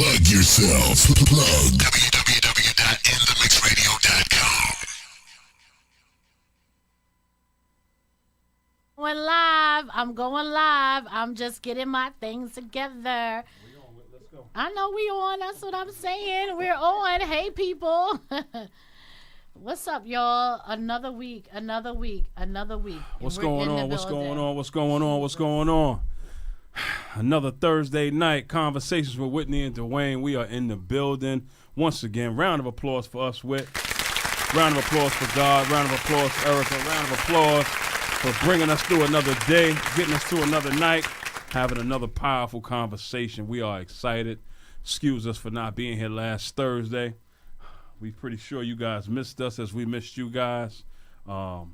Plug yourself. Plug. www.inthemixradio.com. Going live. I'm going live. I'm just getting my things together. Let's go. I know we on. That's what I'm saying. We're on. Hey, people. What's up, y'all? Another week. What's going on? Another Thursday night. Conversations with Whitney and Dwayne. We are in the building. Once again, round of applause for us, Whit. Round of applause for God. Round of applause for Erica. Round of applause for bringing us through another day, getting us through another night, having another powerful conversation. We are excited. Excuse us for not being here last Thursday. We're pretty sure you guys missed us as we missed you guys. But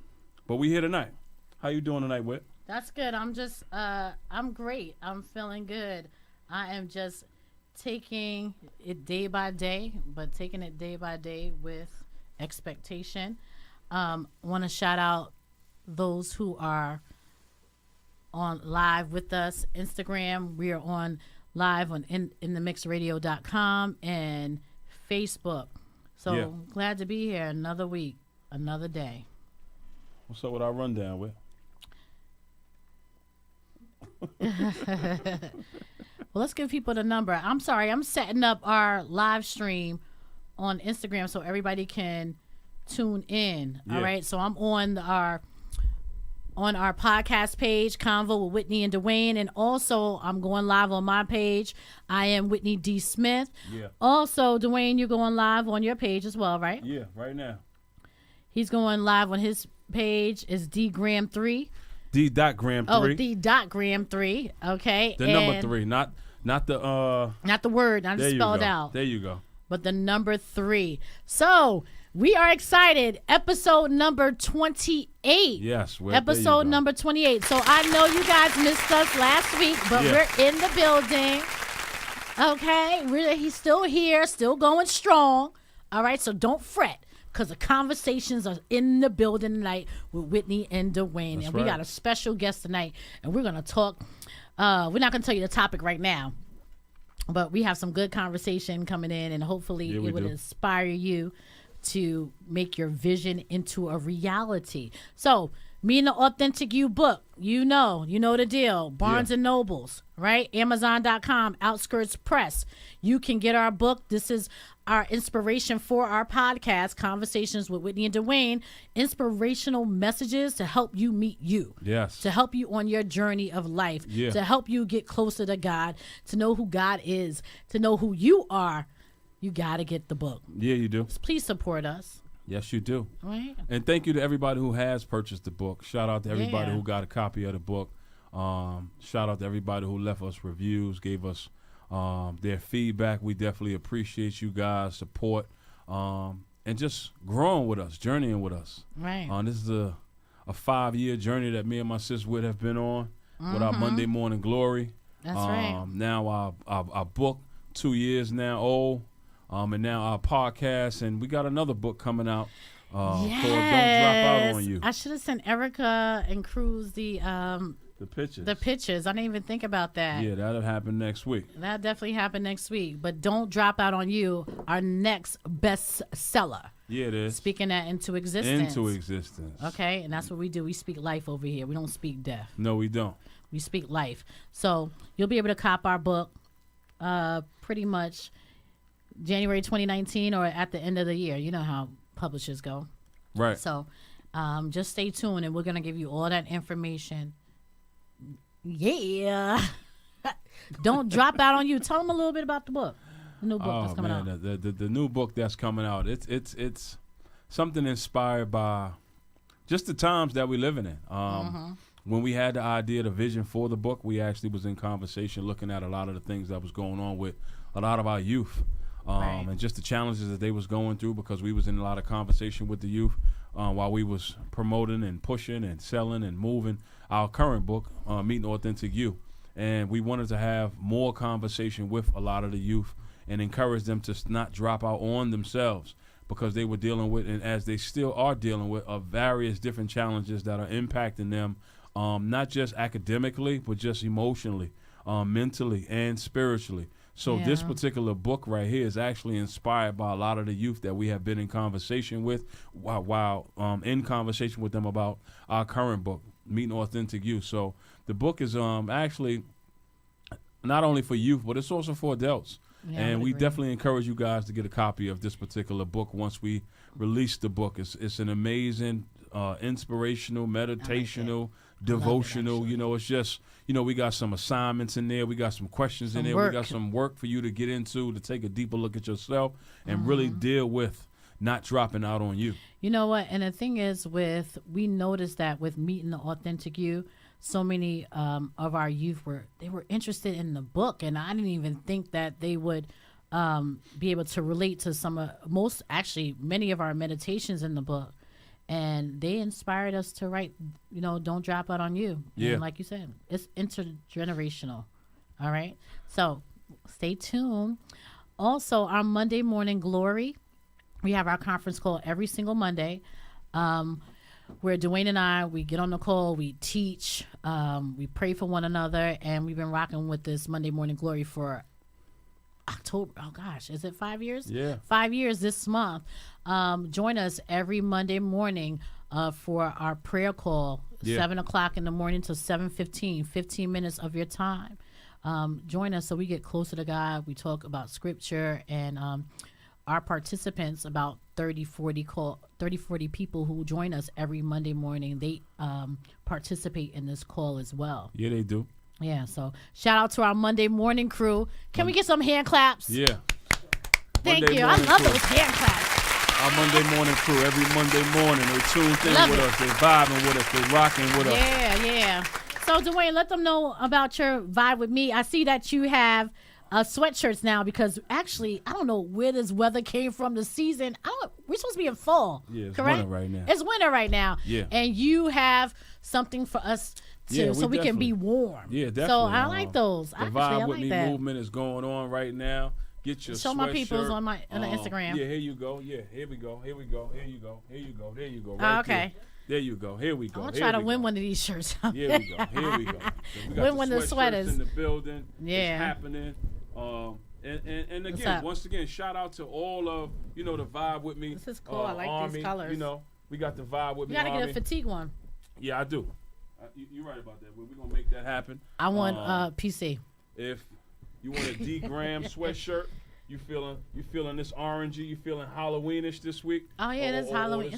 we here tonight. How you doing tonight, Whit? That's good. I'm great. I'm feeling good. I am just taking it day by day, but taking it day by day with expectation. Want to shout out those who are on live with us. Instagram, we are on live on inthemixradio.com and Facebook. So glad to be here. Another week, another day. What's up with our rundown, Whit? Well, let's give people the number. I'm sorry, I'm setting up our live stream on Instagram so everybody can tune in. All right, so I'm on our podcast page, Convo with Whitney and Dwayne, and also I'm going live on my page. I am Whitney D. Smith. Yeah. Also, Dwayne, you're going live on your page as well, right? Yeah, right now. He's going live on his page. Is D Graham 3. D.Graham 3. Oh, D.Graham 3. Okay. The number 3, not the word, not spelled out. There you go. But the number 3. So we are excited. Episode number 28. Yes. Episode number 28. So I know you guys missed us last week, but we're in the building. Okay. He's still here, still going strong. All right. So don't fret, because the conversations are in the building tonight with Whitney and Dwayne. That's and right. We got a special guest tonight, and we're going to talk. We're not going to tell you the topic right now, but we have some good conversation coming in, and hopefully it would inspire you to make your vision into a reality. So, Me and the Authentic You book, you know the deal. Barnes and Nobles, right? Amazon.com, Outskirts Press. You can get our book. This is our inspiration for our podcast, Conversations with Whitney and Dwayne. Inspirational messages to help you meet you. Yes. To help you on your journey of life. Yeah. To help you get closer to God. To know who God is. To know who you are. You got to get the book. Yeah, you do. Please support us. Yes, you do. Right. And thank you to everybody who has purchased the book. Shout out to everybody who got a copy of the book. Shout out to everybody who left us reviews, gave us their feedback. We definitely appreciate you guys' support and just growing with us, journeying with us. Right. This is a 5-year journey that me and my sis Whit have been on with our Monday Morning Glory. That's right. Now our book, 2 years now old. And now our podcast, and we got another book coming out called Don't Drop Out on You. I should have sent Erica and Cruz the pictures. The pictures. I didn't even think about that. Yeah, that'll happen next week. That'll definitely happen next week. But Don't Drop Out on You, our next bestseller. Yeah, it is. Speaking that into existence. Into existence. Okay, and that's what we do. We speak life over here. We don't speak death. No, we don't. We speak life. So you'll be able to cop our book pretty much January 2019 or at the end of the year. You know how publishers go. Right. So just stay tuned, and we're going to give you all that information. Yeah. Don't drop out on you. Tell them a little bit about the book. The new book that's coming out. The new book that's coming out. It's something inspired by just the times that we're living in. When we had the idea, the vision for the book, we actually was in conversation looking at a lot of the things that was going on with a lot of our youth. And just the challenges that they was going through, because we was in a lot of conversation with the youth while we was promoting and pushing and selling and moving our current book, Meeting Authentic You. And we wanted to have more conversation with a lot of the youth and encourage them to not drop out on themselves, because they were dealing with, and as they still are dealing with, various different challenges that are impacting them, not just academically, but just emotionally, mentally, and spiritually. So this particular book right here is actually inspired by a lot of the youth that we have been in conversation with while in conversation with them about our current book, Meeting Authentic Youth. So the book is actually not only for youth, but it's also for adults. Yeah, and we definitely encourage you guys to get a copy of this particular book once we release the book. It's an amazing, inspirational, meditational, devotional. It's just, we got some assignments in there. We got some questions in there. We got some work for you to get into, to take a deeper look at yourself and really deal with not dropping out on you. You know what? And the thing is, we noticed that with Meeting the Authentic You, so many of our youth were interested in the book, and I didn't even think that they would be able to relate to many of our meditations in the book, and they inspired us to write, Don't Drop Out on You. Yeah. And like you said, it's intergenerational. All right, so stay tuned. Also, our Monday Morning Glory, we have our conference call every single Monday. Where Dwayne and I, we get on the call, we teach, we pray for one another, and we've been rocking with this Monday Morning Glory for October. Oh, gosh, is it 5 years? Yeah. 5 years this month. Join us every Monday morning for our prayer call, 7 o'clock in the morning to 7:15, 15 minutes of your time. Join us so we get closer to God. We talk about scripture, and our participants, about 40 people who join us every Monday morning, they participate in this call as well. Yeah, they do. Yeah, so shout out to our Monday morning crew. Can we get some hand claps? Yeah. Thank you. I love those hand claps. Our Monday morning crew, every Monday morning, they tuned in with us, they vibing with us, they rocking with us. Yeah. So, Dwayne, let them know about your vibe with me. I see that you have sweatshirts now, because actually I don't know where this weather came from. The season, we're supposed to be in fall. Yeah, it's correct? winter right now. It's winter right now. Yeah. And you have something for us so we can be warm. Yeah, definitely. So I like those. The Vibe With Me movement is going on right now. Get your show my peoples on the Instagram. Yeah, here you go. Yeah, here we go. There you go. Right okay. There you go. Here we go. I'm gonna try to win one of these shirts. Here we go. So we got win one of the sweaters in the building. Yeah. It's happening. And again, once again, shout out to all of the Vibe With Me. This is cool. I like Army, these colors. We got the Vibe With Me. You gotta get a fatigue one. Yeah, I do. You're right about that. We're gonna make that happen. I want PC. If you want a D Graham sweatshirt, you feeling this orangey, you feeling Halloweenish this week. Oh yeah, it's Halloween.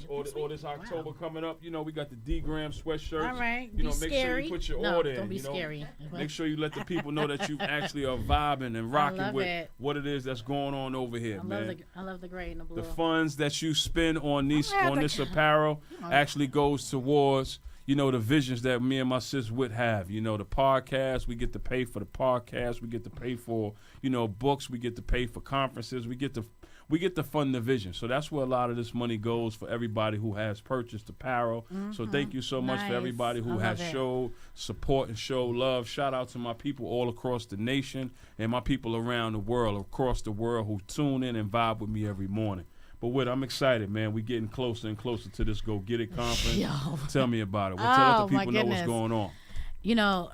Or this October coming up. We got the D Graham sweatshirts. All right. Make scary. sure you put your order in. Don't be scary. Make sure you let the people know that you actually are vibing and rocking with what it is that's going on over here, man. I love the gray and the blue. The funds that you spend on this apparel actually goes towards the visions that me and my sis Whit have. The podcast, we get to pay for the podcast. We get to pay for, books. We get to pay for conferences. We get to fund the vision. So that's where a lot of this money goes for everybody who has purchased apparel. Mm-hmm. So thank you so much for everybody who has showed support and showed love. Shout out to my people all across the nation and my people around the world, across the world, who tune in and vibe with me every morning. But Whit, I'm excited, man. We're getting closer and closer to this Go Get It conference. Yo. Tell me about it. Tell the people know what's going on.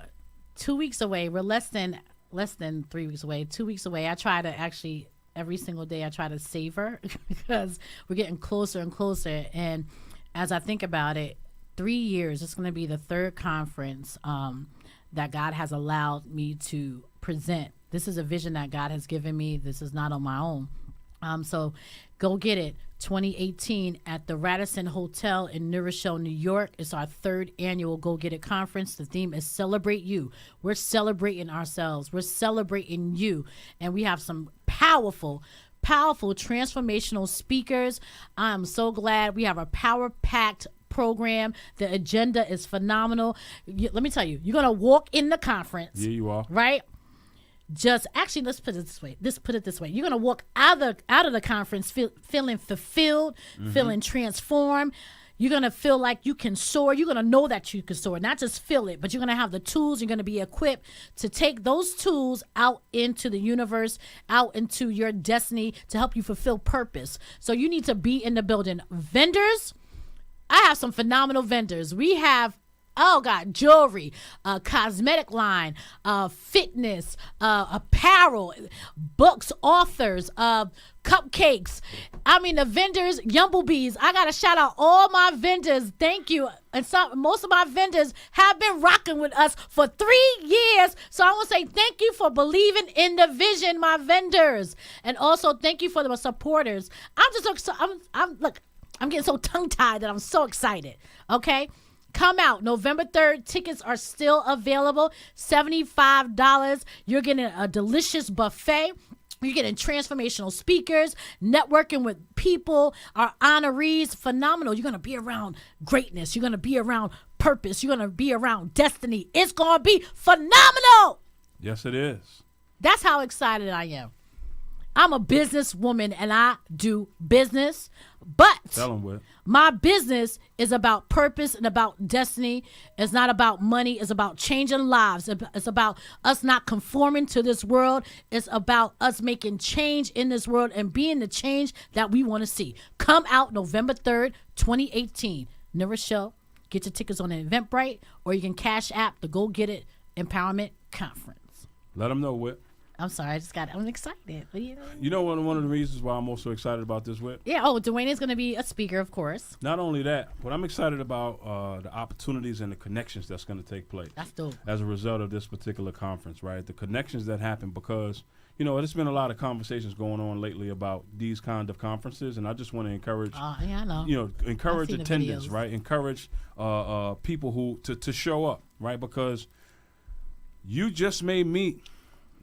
2 weeks away. We're less than 3 weeks away. 2 weeks away. I try to actually every single day I try to savor because we're getting closer and closer. And as I think about it, 3 years. It's going to be the third conference that God has allowed me to present. This is a vision that God has given me. This is not on my own. So Go Get It 2018 at the Radisson Hotel in New Rochelle, New York. It's our third annual Go Get It conference. The theme is Celebrate You. We're celebrating ourselves. We're celebrating you. And we have some powerful transformational speakers. I'm so glad we have a power-packed program. The agenda is phenomenal. Let me tell you, you're going to walk in the conference. Yeah, you are. Right? Let's put it this way. You're gonna walk out of the conference feeling fulfilled, feeling transformed. You're gonna feel like you can soar. You're gonna know that you can soar, not just feel it, but you're gonna have the tools. You're gonna be equipped to take those tools out into the universe, out into your destiny to help you fulfill purpose. So you need to be in the building. Vendors, I have some phenomenal vendors. We have Oh God, jewelry, cosmetic line, fitness, apparel, books, authors, cupcakes. I mean, the vendors, Yumblebees. I gotta shout out all my vendors. Thank you. And most of my vendors have been rocking with us for 3 years. So I want to say thank you for believing in the vision, my vendors, and also thank you for the supporters. I'm getting so tongue tied that I'm so excited. Okay. Come out November 3rd. Tickets are still available. $75. You're getting a delicious buffet. You're getting transformational speakers, networking with people, our honorees, phenomenal. You're going to be around greatness. You're going to be around purpose. You're going to be around destiny. It's going to be phenomenal. Yes, it is. That's how excited I am. I'm a businesswoman and I do business, but Tell 'em what. my business is about purpose and about destiny. It's not about money. It's about changing lives. It's about us not conforming to this world. It's about us making change in this world and being the change that we want to see. Come out November 3rd, 2018. Never show. Get your tickets on Eventbrite, or you can cash app the Go Get It Empowerment Conference. Let them know, Whit. I'm sorry, I'm excited. You know one of the reasons why I'm also excited about this, Whit? Yeah, Dwayne is going to be a speaker, of course. Not only that, but I'm excited about the opportunities and the connections that's going to take place. That's dope. As a result of this particular conference, right? The connections that happen because, there's been a lot of conversations going on lately about these kind of conferences, and I just want to encourage, yeah, I know. Encourage attendance, right? Encourage people who to show up, right? Because you just may meet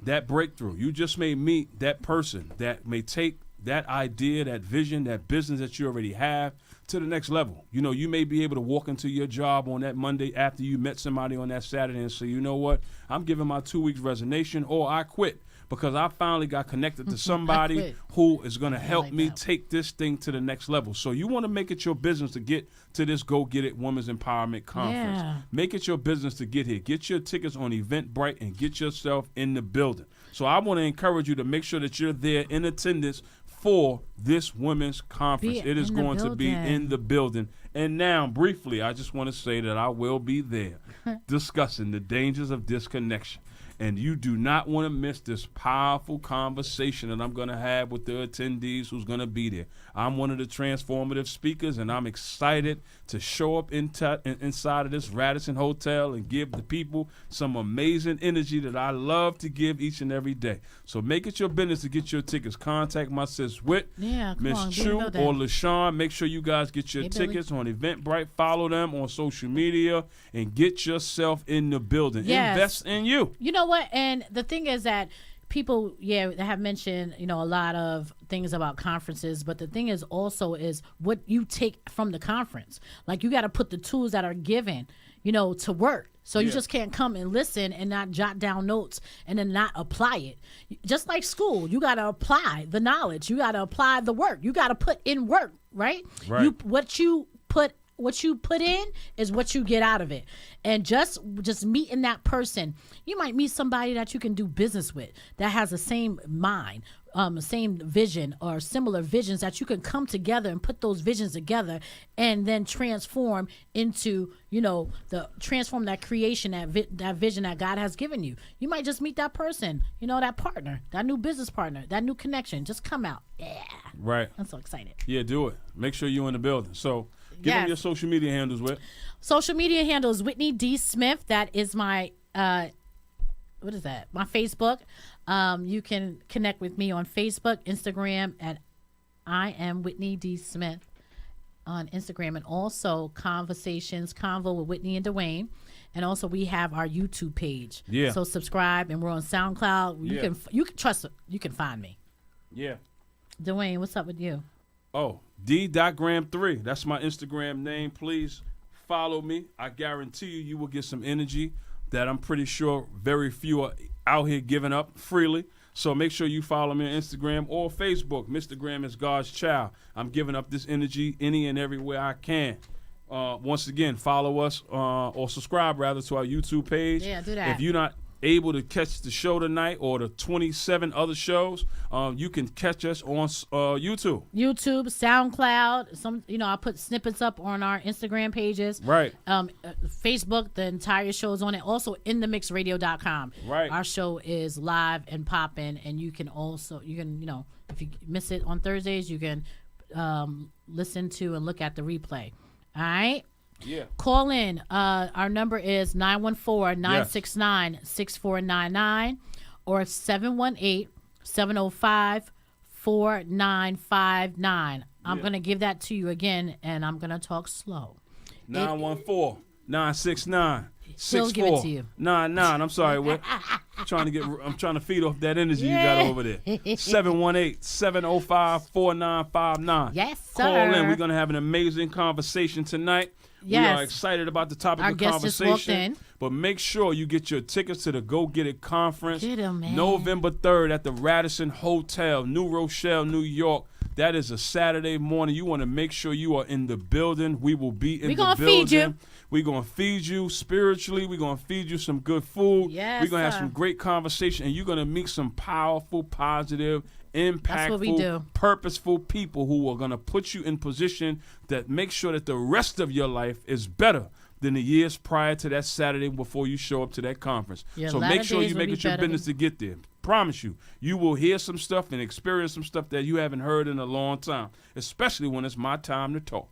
that breakthrough. You just may meet that person that may take that idea, that vision, that business that you already have to the next level. You may be able to walk into your job on that Monday after you met somebody on that Saturday and say, you know what, I'm giving my 2 weeks resignation, or I quit because I finally got connected to somebody who is going to help me take this thing to the next level. So you want to make it your business to get to this Go Get It Women's Empowerment Conference. Yeah. Make it your business to get here. Get your tickets on Eventbrite and get yourself in the building. So I want to encourage you to make sure that you're there in attendance for this women's conference. It is going to be in the building. And now, briefly, I just want to say that I will be there discussing the dangers of disconnection. And you do not want to miss this powerful conversation that I'm going to have with the attendees who's going to be there. I'm one of the transformative speakers, and I'm excited to show up inside of this Radisson Hotel and give the people some amazing energy that I love to give each and every day. So make it your business to get your tickets. Contact my sis Whit, Miss Chu, or LaShawn. Make sure you guys get your tickets on Eventbrite. Follow them on social media and get yourself in the building. Yes. Invest in you. You know what? And the thing is that people, have mentioned, a lot of things about conferences, but the thing is also is what you take from the conference. Like, you got to put the tools that are given, to work. So you just can't come and listen and not jot down notes and then not apply it. Just like school, you got to apply the knowledge. You got to apply the work. You got to put in work, right? What you put in is what you get out of it. And just meeting that person, you might meet somebody that you can do business with that has the same mind, same vision or similar visions, that you can come together and put those visions together and then transform into, transform that creation, that vision that God has given you. You might just meet that person, that partner, that new business partner, that new connection. Just come out. Yeah. Right. I'm so excited. Yeah, do it. Make sure you're in the building. So give them your social media handles, Whit. Social media handles Whitney D. Smith. That is my, what is that? My Facebook. You can connect with me on Facebook, Instagram at I am Whitney D. Smith on Instagram, and also Convo with Whitney and Dwayne. And also we have our YouTube page. Yeah. So subscribe, and we're on SoundCloud. You can trust it. You can find me. Yeah. Dwayne, what's up with you? Oh, D.Gram3. That's my Instagram name. Please follow me. I guarantee you will get some energy that I'm pretty sure very few are out here giving up freely. So make sure you follow me on Instagram or Facebook. Mr. Graham is God's child. I'm giving up this energy any and everywhere I can. Once again, follow us or subscribe rather to our YouTube page. Yeah, do that. able to catch the show tonight or the 27 other shows, you can catch us on YouTube. YouTube, SoundCloud. I put snippets up on our Instagram pages. Right. Facebook, the entire show is on it. Also, inthemixradio.com. Right. Our show is live and popping, and you can, if you miss it on Thursdays, you can listen to and look at the replay. All right? Yeah. Call in. Our number is 914-969-6499 or 718-705-4959. I'm going to give that to you again, and I'm going to talk slow. 914-969-6499. I'm sorry, Whit. I'm trying to feed off that energy you got over there. 718-705-4959. Yes, sir. Call in. We're going to have an amazing conversation tonight. Yes. We are excited about the topic Our of guest conversation. just walked in. But make sure you get your tickets to the Go Get It conference. Get 'em, man. November 3rd at the Radisson Hotel, New Rochelle, New York. That is a Saturday morning. You want to make sure you are in the building. We will be in the building. Feed you. We're going to feed you spiritually. We're going to feed you some good food. Yes, we're going to have sir. some great conversation. And you're going to meet some powerful, positive, impactful, purposeful people who are going to put you in position that make sure that the rest of your life is better than the years prior to that Saturday before you show up to that conference. So make sure you make it your business to get there. Promise you, you will hear some stuff and experience some stuff that you haven't heard in a long time, especially when it's my time to talk.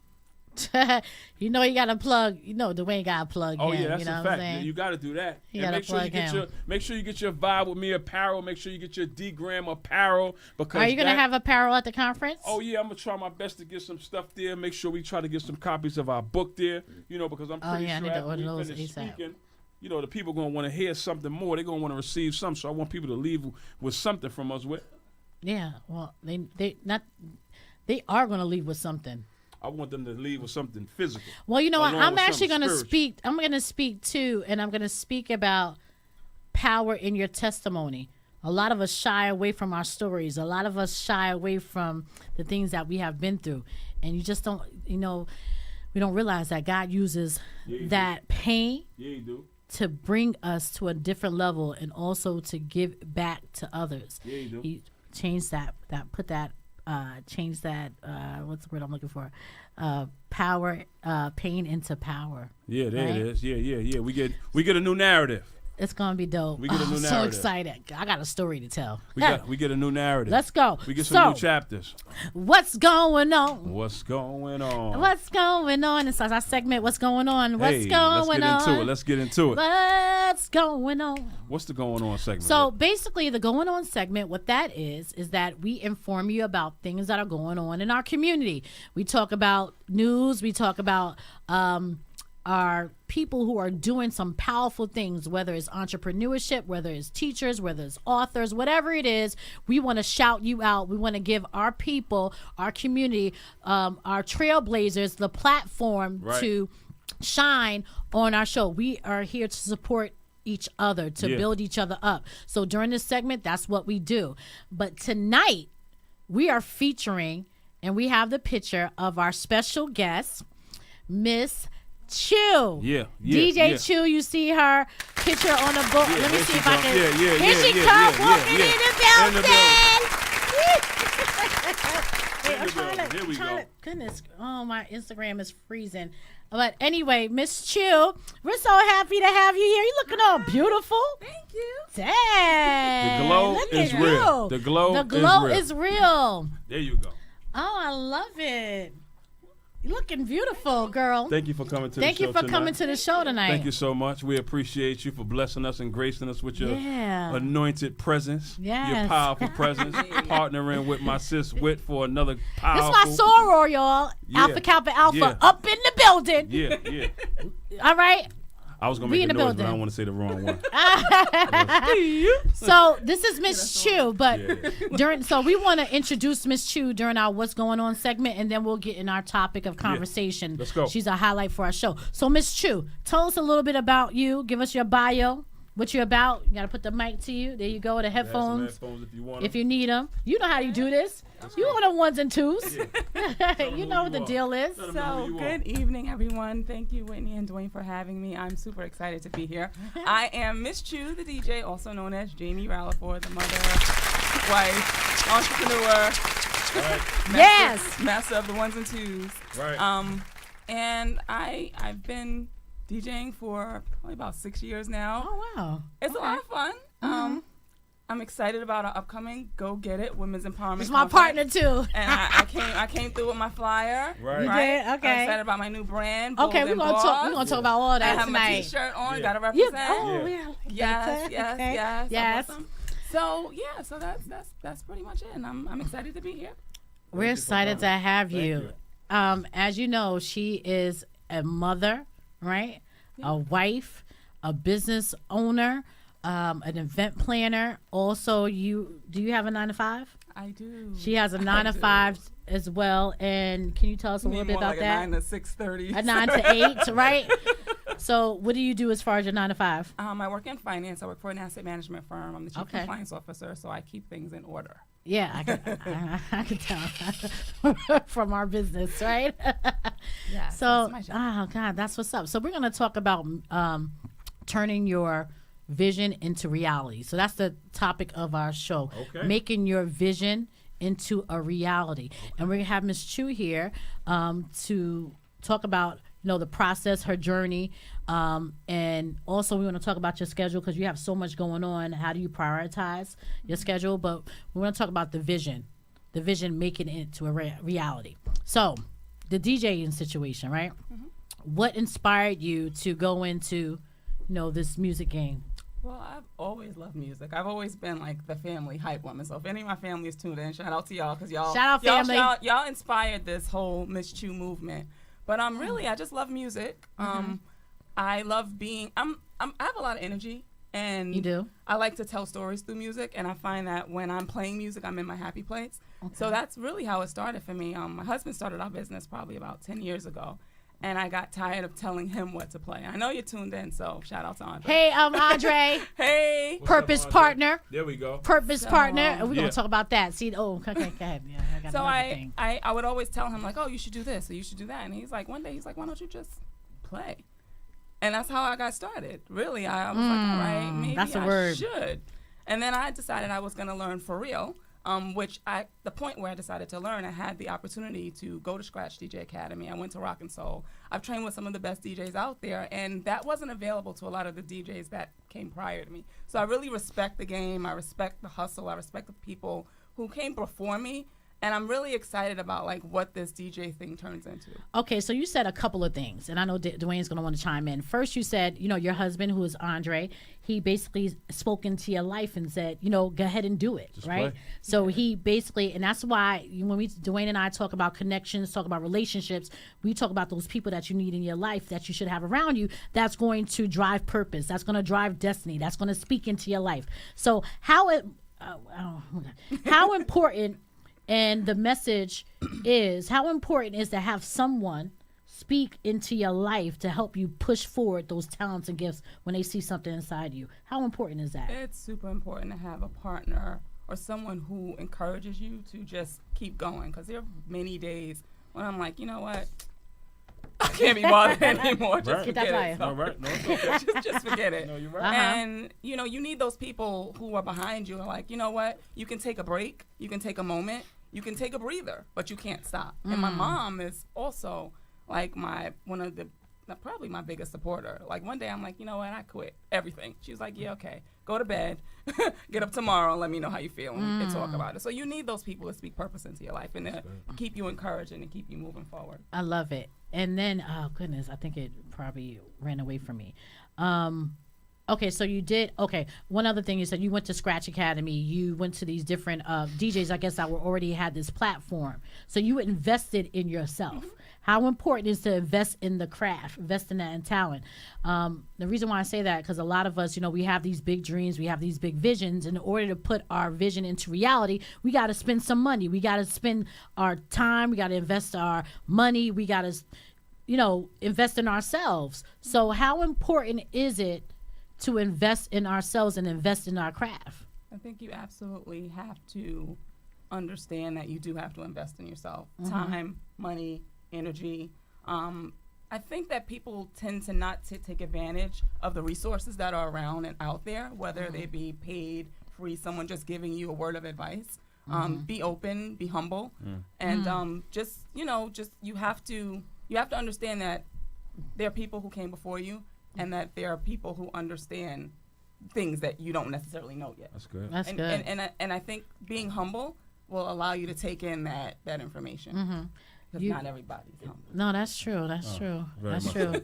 You got to plug. Dwayne got to plug Oh, him. yeah, that's you know a what I'm fact. saying? You got to do that. You and gotta make sure you plug him. make sure you get your Vibe With Me apparel. Make sure you get your D-Gram apparel. Because Are you going to have apparel at the conference? Oh, yeah, I'm going to try my best to get some stuff there. Make sure we try to get some copies of our book there, because I'm pretty sure after we finish speaking, the people going to want to hear something more. They're going to want to receive something. So I want people to leave with something from us. Yeah, well, they are going to leave with something. I want them to leave with something physical. Well, I'm actually going to speak. I'm going to speak too, and I'm going to speak about power in your testimony. A lot of us shy away from our stories. A lot of us shy away from the things that we have been through, and you just don't. We don't realize that God uses that pain to bring us to a different level, and also to give back to others. Yeah, you do. He changed that. Change that, what's the word I'm looking for? Power, pain into power. Yeah, there it is. Yeah. We get a new narrative. It's going to be dope. We get a new narrative. So excited. I got a story to tell. We get a new narrative. Let's go. We get some new chapters. What's going on? What's going on? What's going on? It's our segment, What's Going On? What's going on? Let's get into it. What's going on? What's the going on segment? So basically, the going on segment, what that is that we inform you about things that are going on in our community. We talk about news. We talk about are people who are doing some powerful things, whether it's entrepreneurship, whether it's teachers, whether it's authors, whatever it is. We want to shout you out. We want to give our people, our community, our trailblazers the platform to shine on our show. We are here to support each other, to build each other up. So during this segment, that's what we do. But tonight, we are featuring, and we have the picture of our special guest, Miss Chew. DJ Chew, you see her picture on the book. Let me see if I can. Here she comes walking in the building. Here we go. Goodness, my Instagram is freezing. But anyway, Miss Chew, we're so happy to have you here. You're looking all beautiful. Thank you. Dang. The glow is real. The glow is real. There you go. Oh, I love it. You're looking beautiful, girl. Thank you for coming to the show Thank you for coming to the show tonight. Thank you so much. We appreciate you for blessing us and gracing us with your anointed presence, your powerful presence, partnering with my sis Whit for another powerful. This is my soror, y'all. Alpha Kappa Alpha up in the building. Yeah. All right. I was going to make a noise, but I don't want to say the wrong one. So this is Miss Chew, but so we want to introduce Miss Chew during our What's Going On segment, and then we'll get in our topic of conversation. Let's go. She's a highlight for our show. So Miss Chew, tell us a little bit about you. Give us your bio. what you about. You got to put the mic to you. There you go. The headphones. If you need them. You know how you do this. You on the ones and twos. Yeah. You know what the deal is. So, good evening, everyone. Thank you, Whitney and Dwayne, for having me. I'm super excited to be here. I am Miss Chu, the DJ, also known as Jamie Ralliford, the mother, wife, entrepreneur. Yes. Master of the ones and twos. Right. And I've been DJing for probably about 6 years now. Oh, wow. It's a lot of fun. I'm excited about our upcoming Go Get It Women's Empowerment. It's my partner too. And I came through with my flyer. Right. You did? Okay. I'm excited about my new brand. Okay, we're gonna talk about all that I have tonight. my T-shirt on. Gotta represent. Yeah. Yes. Awesome. So so that's pretty much it. And I'm excited to be here. We're excited to have you. As you know, she is a mother, right? Yeah. A wife, a business owner, an event planner. Also, do you have a 9-to-5? I do. She has a 9-to-5 as well. And can you tell us a little bit about like that? A 9 to 6:30. A 9 to 8, right? So, what do you do as far as your 9-to-5? I work in finance. I work for an asset management firm. I'm the chief compliance officer, so I keep things in order. Yeah, I can tell from our business, right? Yeah. So, oh God, that's what's up. So we're going to talk about turning your vision into reality. So that's the topic of our show, making your vision into a reality. And we're going to have Ms. Chu here to talk about the process, her journey, and also we want to talk about your schedule because you have so much going on. How do you prioritize your schedule? But we want to talk about the vision making it into a reality. So the DJing situation, right? Mm-hmm. What inspired you to go into this music game? Well, I've always loved music. I've always been like the family hype woman. So if any of my family is tuned in, shout out to y'all because y'all inspired this whole Miss Chu movement. But really, I just love music. I love being. I have a lot of energy, and you do. I like to tell stories through music, and I find that when I'm playing music, I'm in my happy place. Okay. So that's really how it started for me. My husband started our business probably about 10 years ago, and I got tired of telling him what to play. I know you're tuned in, so shout out to Andre. Hey, Andre. Hey. Purpose up, partner. There we go. Purpose partner. And we're going to talk about that. See, okay, go ahead. Yeah, I got another thing. I would always tell him, like, oh, you should do this or you should do that. And one day he's like, why don't you just play? And that's how I got started. Really, I was like, all right, maybe I should. And then I decided I was going to learn for real. The point where I decided to learn, I had the opportunity to go to Scratch DJ Academy. I went to Rock and Soul. I've trained with some of the best DJs out there, and that wasn't available to a lot of the DJs that came prior to me. So I really respect the game. I respect the hustle. I respect the people who came before me. And I'm really excited about what this DJ thing turns into. Okay, so you said a couple of things, and I know Dwayne's going to want to chime in. First, you said, your husband, who is Andre, he basically spoke into your life and said, go ahead and do it, just right? Play. So he basically, and that's why when Dwayne and I talk about connections, talk about relationships, we talk about those people that you need in your life that you should have around you. That's going to drive purpose. That's going to drive destiny. That's going to speak into your life. So how important. And the message is how important is to have someone speak into your life to help you push forward those talents and gifts when they see something inside you. How important is that? It's super important to have a partner or someone who encourages you to just keep going. Because there are many days when I'm like, you know what? I can't be bothered anymore. Just forget it. No, right. No, it's okay. just forget it. No, you're right. And, you need those people who are behind you. Like, you know what? You can take a break. You can take a moment. You can take a breather, but you can't stop. And my mom is also probably my biggest supporter. Like one day I'm like, you know what? I quit everything. She was like, yeah, okay. Go to bed. Get up tomorrow and let me know how you feel and we can talk about it. So you need those people to speak purpose into your life and to keep you encouraged and to keep you moving forward. I love it. And then, oh goodness, I think it probably ran away from me. Okay, so you did. Okay, one other thing you said, you went to Scratch Academy. You went to these different DJs, I guess, that already had this platform. So you invested in yourself. Mm-hmm. How important is to invest in the craft, invest in that in talent? The reason why I say that, because a lot of us, we have these big dreams, we have these big visions. In order to put our vision into reality, we got to spend some money. We got to spend our time. We got to invest our money. We got to, invest in ourselves. So how important is it to invest in ourselves and invest in our craft. I think you absolutely have to understand that you do have to invest in yourself. Time, money, energy. I think that people tend to not take advantage of the resources that are around and out there, whether they be paid, free, someone just giving you a word of advice. Be open, be humble, and just you have to understand that there are people who came before you, and that there are people who understand things that you don't necessarily know yet. That's good. That's good. And I think being humble will allow you to take in that information. Because not everybody's humble. No, that's true. That's true. That's true.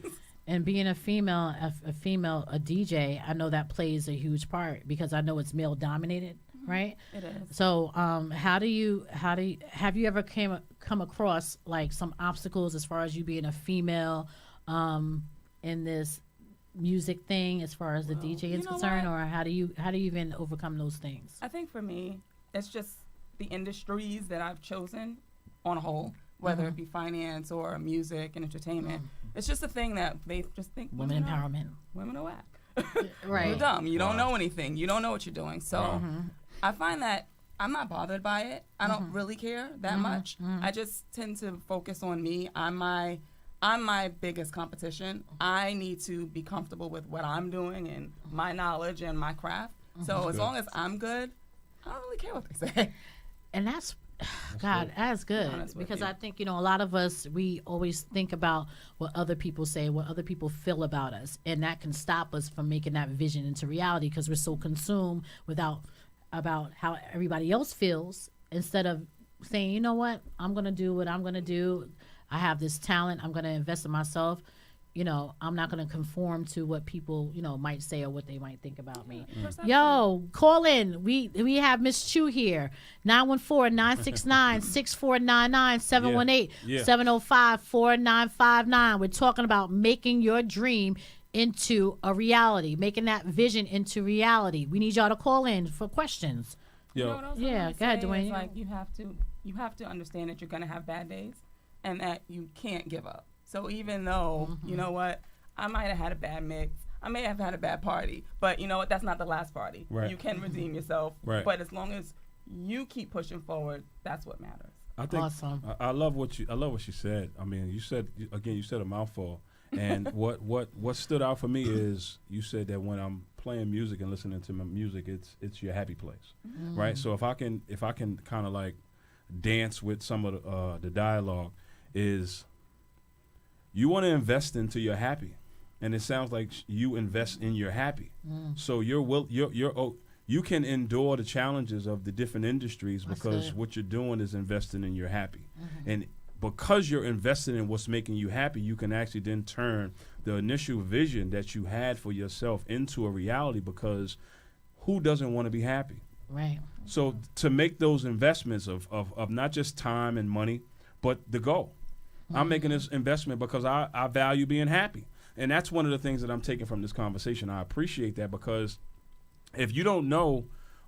And being a female, a DJ, I know that plays a huge part because I know it's male dominated, right? It is. So, have you ever come across like some obstacles as far as you being a female, in this music thing, as far as the DJ is concerned, or how do you even overcome those things? I think for me, it's just the industries that I've chosen on a whole, whether it be finance or music and entertainment. It's just a thing that they just think women empowerment. Women are whack. Right. You're dumb. You don't know anything. You don't know what you're doing. So I find that I'm not bothered by it. I don't really care that much. I just tend to focus on me. I'm my biggest competition. I need to be comfortable with what I'm doing and my knowledge and my craft. So as long as I'm good, I don't really care what they say. And that's that's good. Because I think, a lot of us, we always think about what other people say, what other people feel about us. And that can stop us from making that vision into reality because we're so consumed about how everybody else feels instead of saying, you know what, I'm going to do what I'm going to do. I have this talent. I'm going to invest in myself. I'm not going to conform to what people, might say or what they might think about me. Yo, call in. We have Miss Chu here. 914-969-6499, 718-705-4959. We're talking about making your dream into a reality, making that vision into reality. We need y'all to call in for questions. Yo. Go ahead, Dwayne. It's like you have to understand that you're going to have bad days and that you can't give up. So even though, you know what, I might have had a bad mix, I may have had a bad party, but you know what, that's not the last party. Right. You can redeem yourself. Right. But as long as you keep pushing forward, that's what matters. I think awesome. I love what she said. I mean, you said a mouthful. And what stood out for me is you said that when I'm playing music and listening to my music, it's your happy place, right? So if I can kind of like dance with some of the dialogue, is you want to invest into your happy, and it sounds like you invest in your happy. So you can endure the challenges of the different industries because what you're doing is investing in your happy, and because you're invested in what's making you happy, you can actually then turn the initial vision that you had for yourself into a reality, because who doesn't want to be happy? Right. So to make those investments of not just time and money, but the goal. I'm making this investment because I value being happy. And that's one of the things that I'm taking from this conversation. I appreciate that, because if you don't know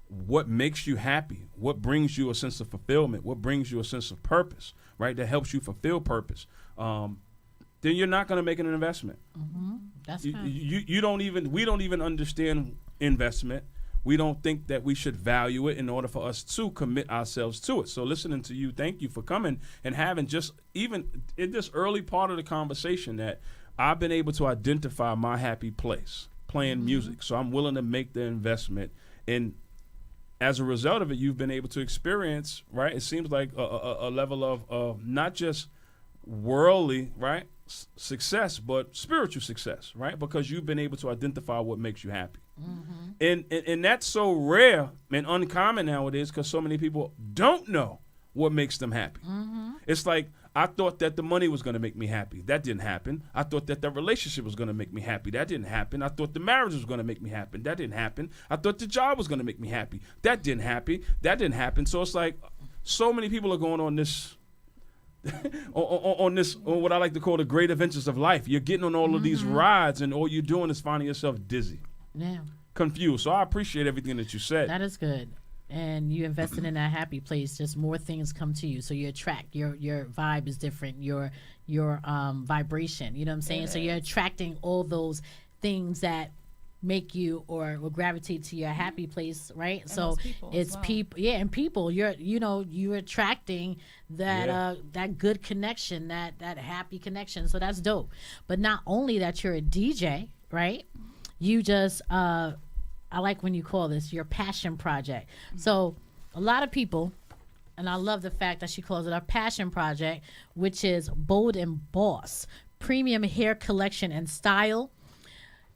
what makes you happy, what brings you a sense of fulfillment, what brings you a sense of purpose, right, that helps you fulfill purpose, then you're not going to make an investment. That's we don't even understand investment. We don't think that we should value it in order for us to commit ourselves to it. So listening to you, thank you for coming and having just even in this early part of the conversation that I've been able to identify my happy place, playing music. So I'm willing to make the investment. And as a result of it, you've been able to experience, right, it seems like a level of not just worldly, right, success, but spiritual success, right, because you've been able to identify what makes you happy. And that's so rare and uncommon nowadays because so many people don't know what makes them happy. It's like, I thought that the money was going to make me happy. That didn't happen. I thought that the relationship was going to make me happy. That didn't happen. I thought the marriage was going to make me happy. That didn't happen. I thought the job was going to make me happy. That didn't happen. That didn't happen. So it's like so many people are going on this on what I like to call the great adventures of life. You're getting on all of these rides, and all you're doing is finding yourself dizzy, confused. So I appreciate everything that you said. That is good. And you invested in that happy place, just more things come to you. So you attract, your vibe is different, your vibration, you know what I'm saying? So you're attracting all those things that make you or will gravitate to your happy place, right? And so it's well. people, and people. You're attracting that that good connection, that happy connection. So that's dope. But not only that, you're a DJ, right? You just I like when you call this your passion project. So a lot of people, and I love the fact that she calls it our passion project, which is Bold and Boss Premium Hair Collection and Style.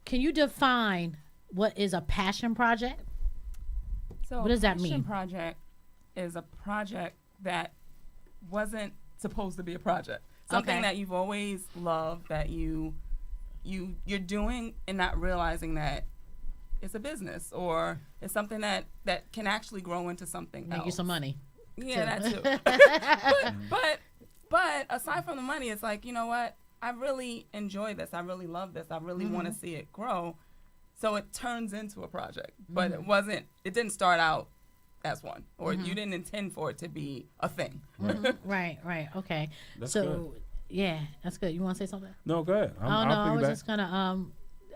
Can you define what is a passion project? So what does that mean? A passion project is a project that wasn't supposed to be a project. Something that you've always loved, that you're doing and not realizing that it's a business, or it's something that can actually grow into something else. Make you some money. Yeah, that too. but aside from the money, it's like, you know what? I really enjoy this. I really love this. I really want to see it grow. So it turns into a project. But it didn't start out as one. Or you didn't intend for it to be a thing. Right. Okay. That's so, good. Yeah, that's good. You want to say something? No, go ahead. I was just going to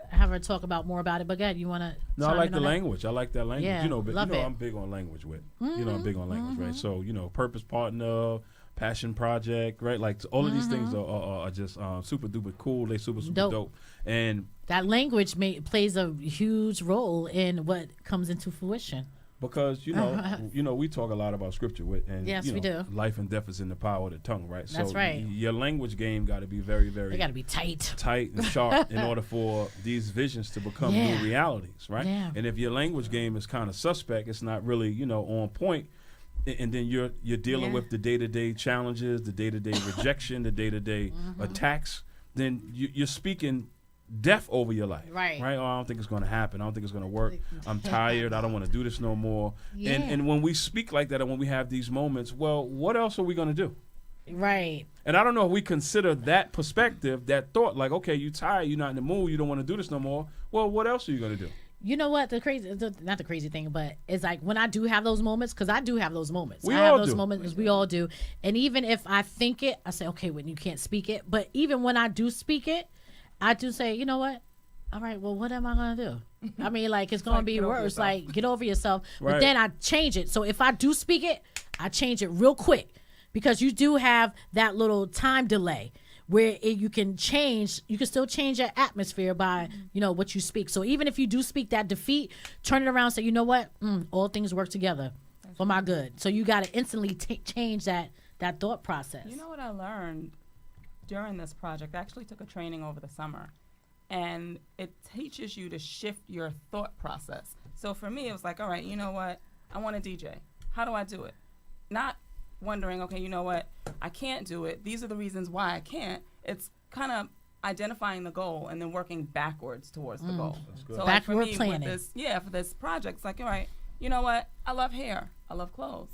have her talk about more about it. But go ahead. You want to? No, I like the language. I like that language. Yeah, I'm big on language with. I'm big on language, right? So, purpose partner, passion project, right? Like all of these things are just super duper cool. They super dope. And that language plays a huge role in what comes into fruition. Because we talk a lot about scripture and yes, we do. Life and death is in the power of the tongue, right? That's so right. Your language game got to be very, very. It got to be tight and sharp in order for these visions to become new realities, right? Yeah. And if your language game is kind of suspect, it's not really on point. And then you're dealing with the day-to-day challenges, the day-to-day rejection, the day-to-day attacks. Then you're speaking death over your life, right? Oh, I don't think it's going to happen. I don't think it's going to work. I'm tired. I don't want to do this no more. Yeah. And when we speak like that, and when we have these moments, well, what else are we going to do? Right. And I don't know if we consider that perspective, that thought, like, okay, you're tired, you're not in the mood, you don't want to do this no more. Well, what else are you going to do? You know what? Not the crazy thing, but it's like when I do have those moments, because I do have those moments. We all do. And even if I think it, I say, okay, when you can't speak it. But even when I do speak it, I do say, you know what? All right, well, what am I going to do? I mean, like, it's going to be worse. Like, get over yourself. Right. But then I change it. So if I do speak it, I change it real quick. Because you do have that little time delay where you can still change your atmosphere by, what you speak. So even if you do speak that defeat, turn it around and say, you know what? All things work together for my good. So you got to instantly change that thought process. You know what I learned during this project? I actually took a training over the summer. And it teaches you to shift your thought process. So for me, it was like, all right, you know what? I want to DJ. How do I do it? Not wondering, okay, you know what? I can't do it. These are the reasons why I can't. It's kind of identifying the goal and then working backwards towards the goal. So like for me, planning. For this project, it's like, all right, you know what? I love hair. I love clothes.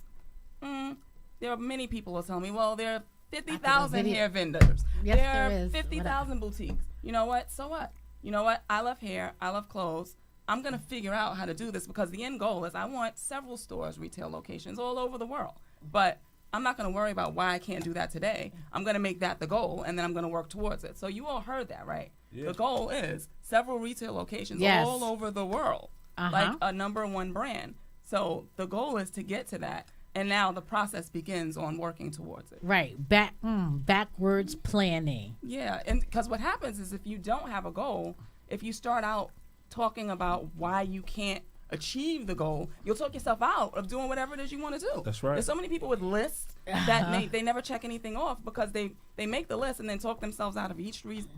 There are many people who tell me, well, there are 50,000 hair vendors. Yes, there are 50,000 boutiques. You know what? So what? You know what? I love hair. I love clothes. I'm going to figure out how to do this because the end goal is I want several stores, retail locations all over the world. But I'm not going to worry about why I can't do that today. I'm going to make that the goal, and then I'm going to work towards it. So you all heard that, right? Yeah. The goal is several retail locations all over the world, like a #1 brand. So the goal is to get to that. And now the process begins on working towards it. Right. Backwards planning. Yeah. And because what happens is if you don't have a goal, if you start out talking about why you can't achieve the goal, you'll talk yourself out of doing whatever it is you want to do. That's right. There's so many people with lists that they never check anything off because they make the list and then talk themselves out of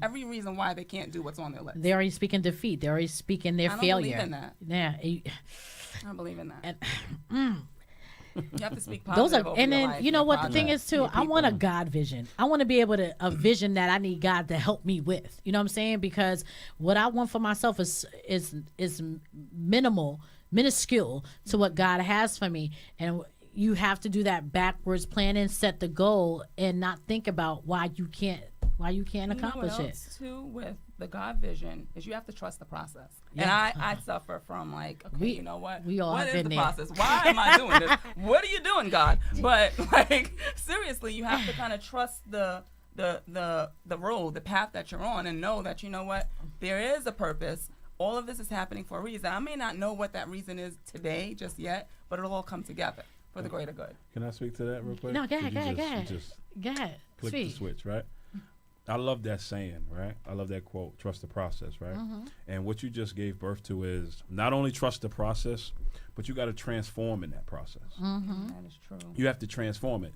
every reason why they can't do what's on their list. They're already speaking defeat. They're already speaking their failure. I don't believe in that. Yeah. I don't believe in that. And, you have to speak positive over and your then life, you know what the thing is too. I want a God vision. I want to be able to a vision that I need God to help me with. You know what I'm saying? Because what I want for myself is minuscule to what God has for me, and you have to do that backwards planning, set the goal, and not think about why you can't accomplish it. Too with the God vision is you have to trust the process. Yeah. And I suffer from like, okay, you know what? We all what have is been the there. process? Why am I doing this? What are you doing, God? But like seriously, you have to kind of trust the road, the path that you're on, and know that you know what, there is a purpose. all of this is happening for a reason. I may not know what that reason is today just yet, but it'll all come together for the greater good. Can I speak to that real quick? No, go ahead. Go ahead. Click the switch, right? I love that saying, right? I love that quote, trust the process, right? Mm-hmm. And what you just gave birth to is not only trust the process, but you got to transform in that process. Mm-hmm. That is true. You have to transform it.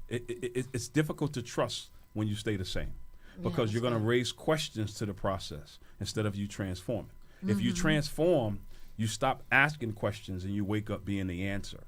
It's difficult to trust when you stay the same because you're going to raise questions to the process instead of you transforming. Mm-hmm. If you transform, you stop asking questions and you wake up being the answer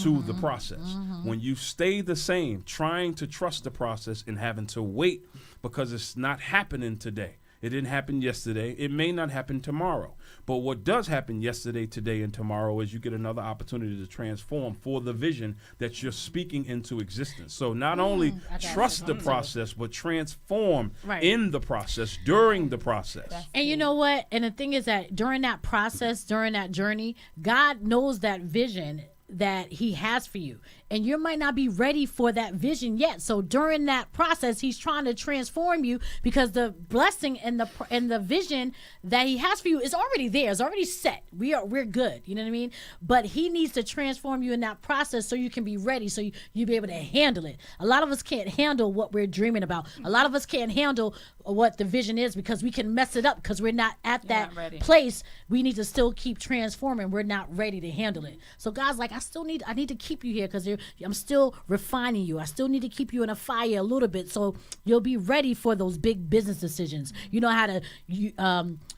to the process. Mm-hmm. When you stay the same, trying to trust the process and having to wait because it's not happening today. It didn't happen yesterday. It may not happen tomorrow. But what does happen yesterday, today, and tomorrow is you get another opportunity to transform for the vision that you're speaking into existence. So not only trust the process, but transform in the process, during the process. And you know what? And the thing is that during that process, during that journey, God knows that vision that he has for you, and you might not be ready for that vision yet. So during that process, he's trying to transform you because the blessing and the vision that he has for you is already there. It's already set. We're good. You know what I mean? But he needs to transform you in that process so you can be ready, so you be able to handle it. A lot of us can't handle what we're dreaming about. A lot of us can't handle what the vision is because we can mess it up because we're not at that place. We need to still keep transforming. We're not ready to handle it. So God's like, I need to keep you here because I'm still refining you. I still need to keep you in a fire a little bit so you'll be ready for those big business decisions. You know how to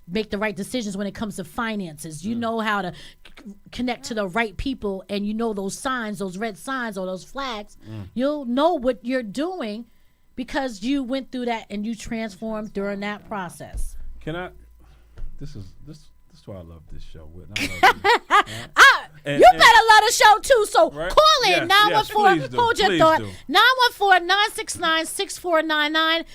make the right decisions when it comes to finances. You know how to connect to the right people, and you know those signs, those red signs or those flags. You'll know what you're doing because you went through that and you transformed during that process. This is why I love this show. You better love the show too. So call in 914. Hold your thought. 914-969-6499.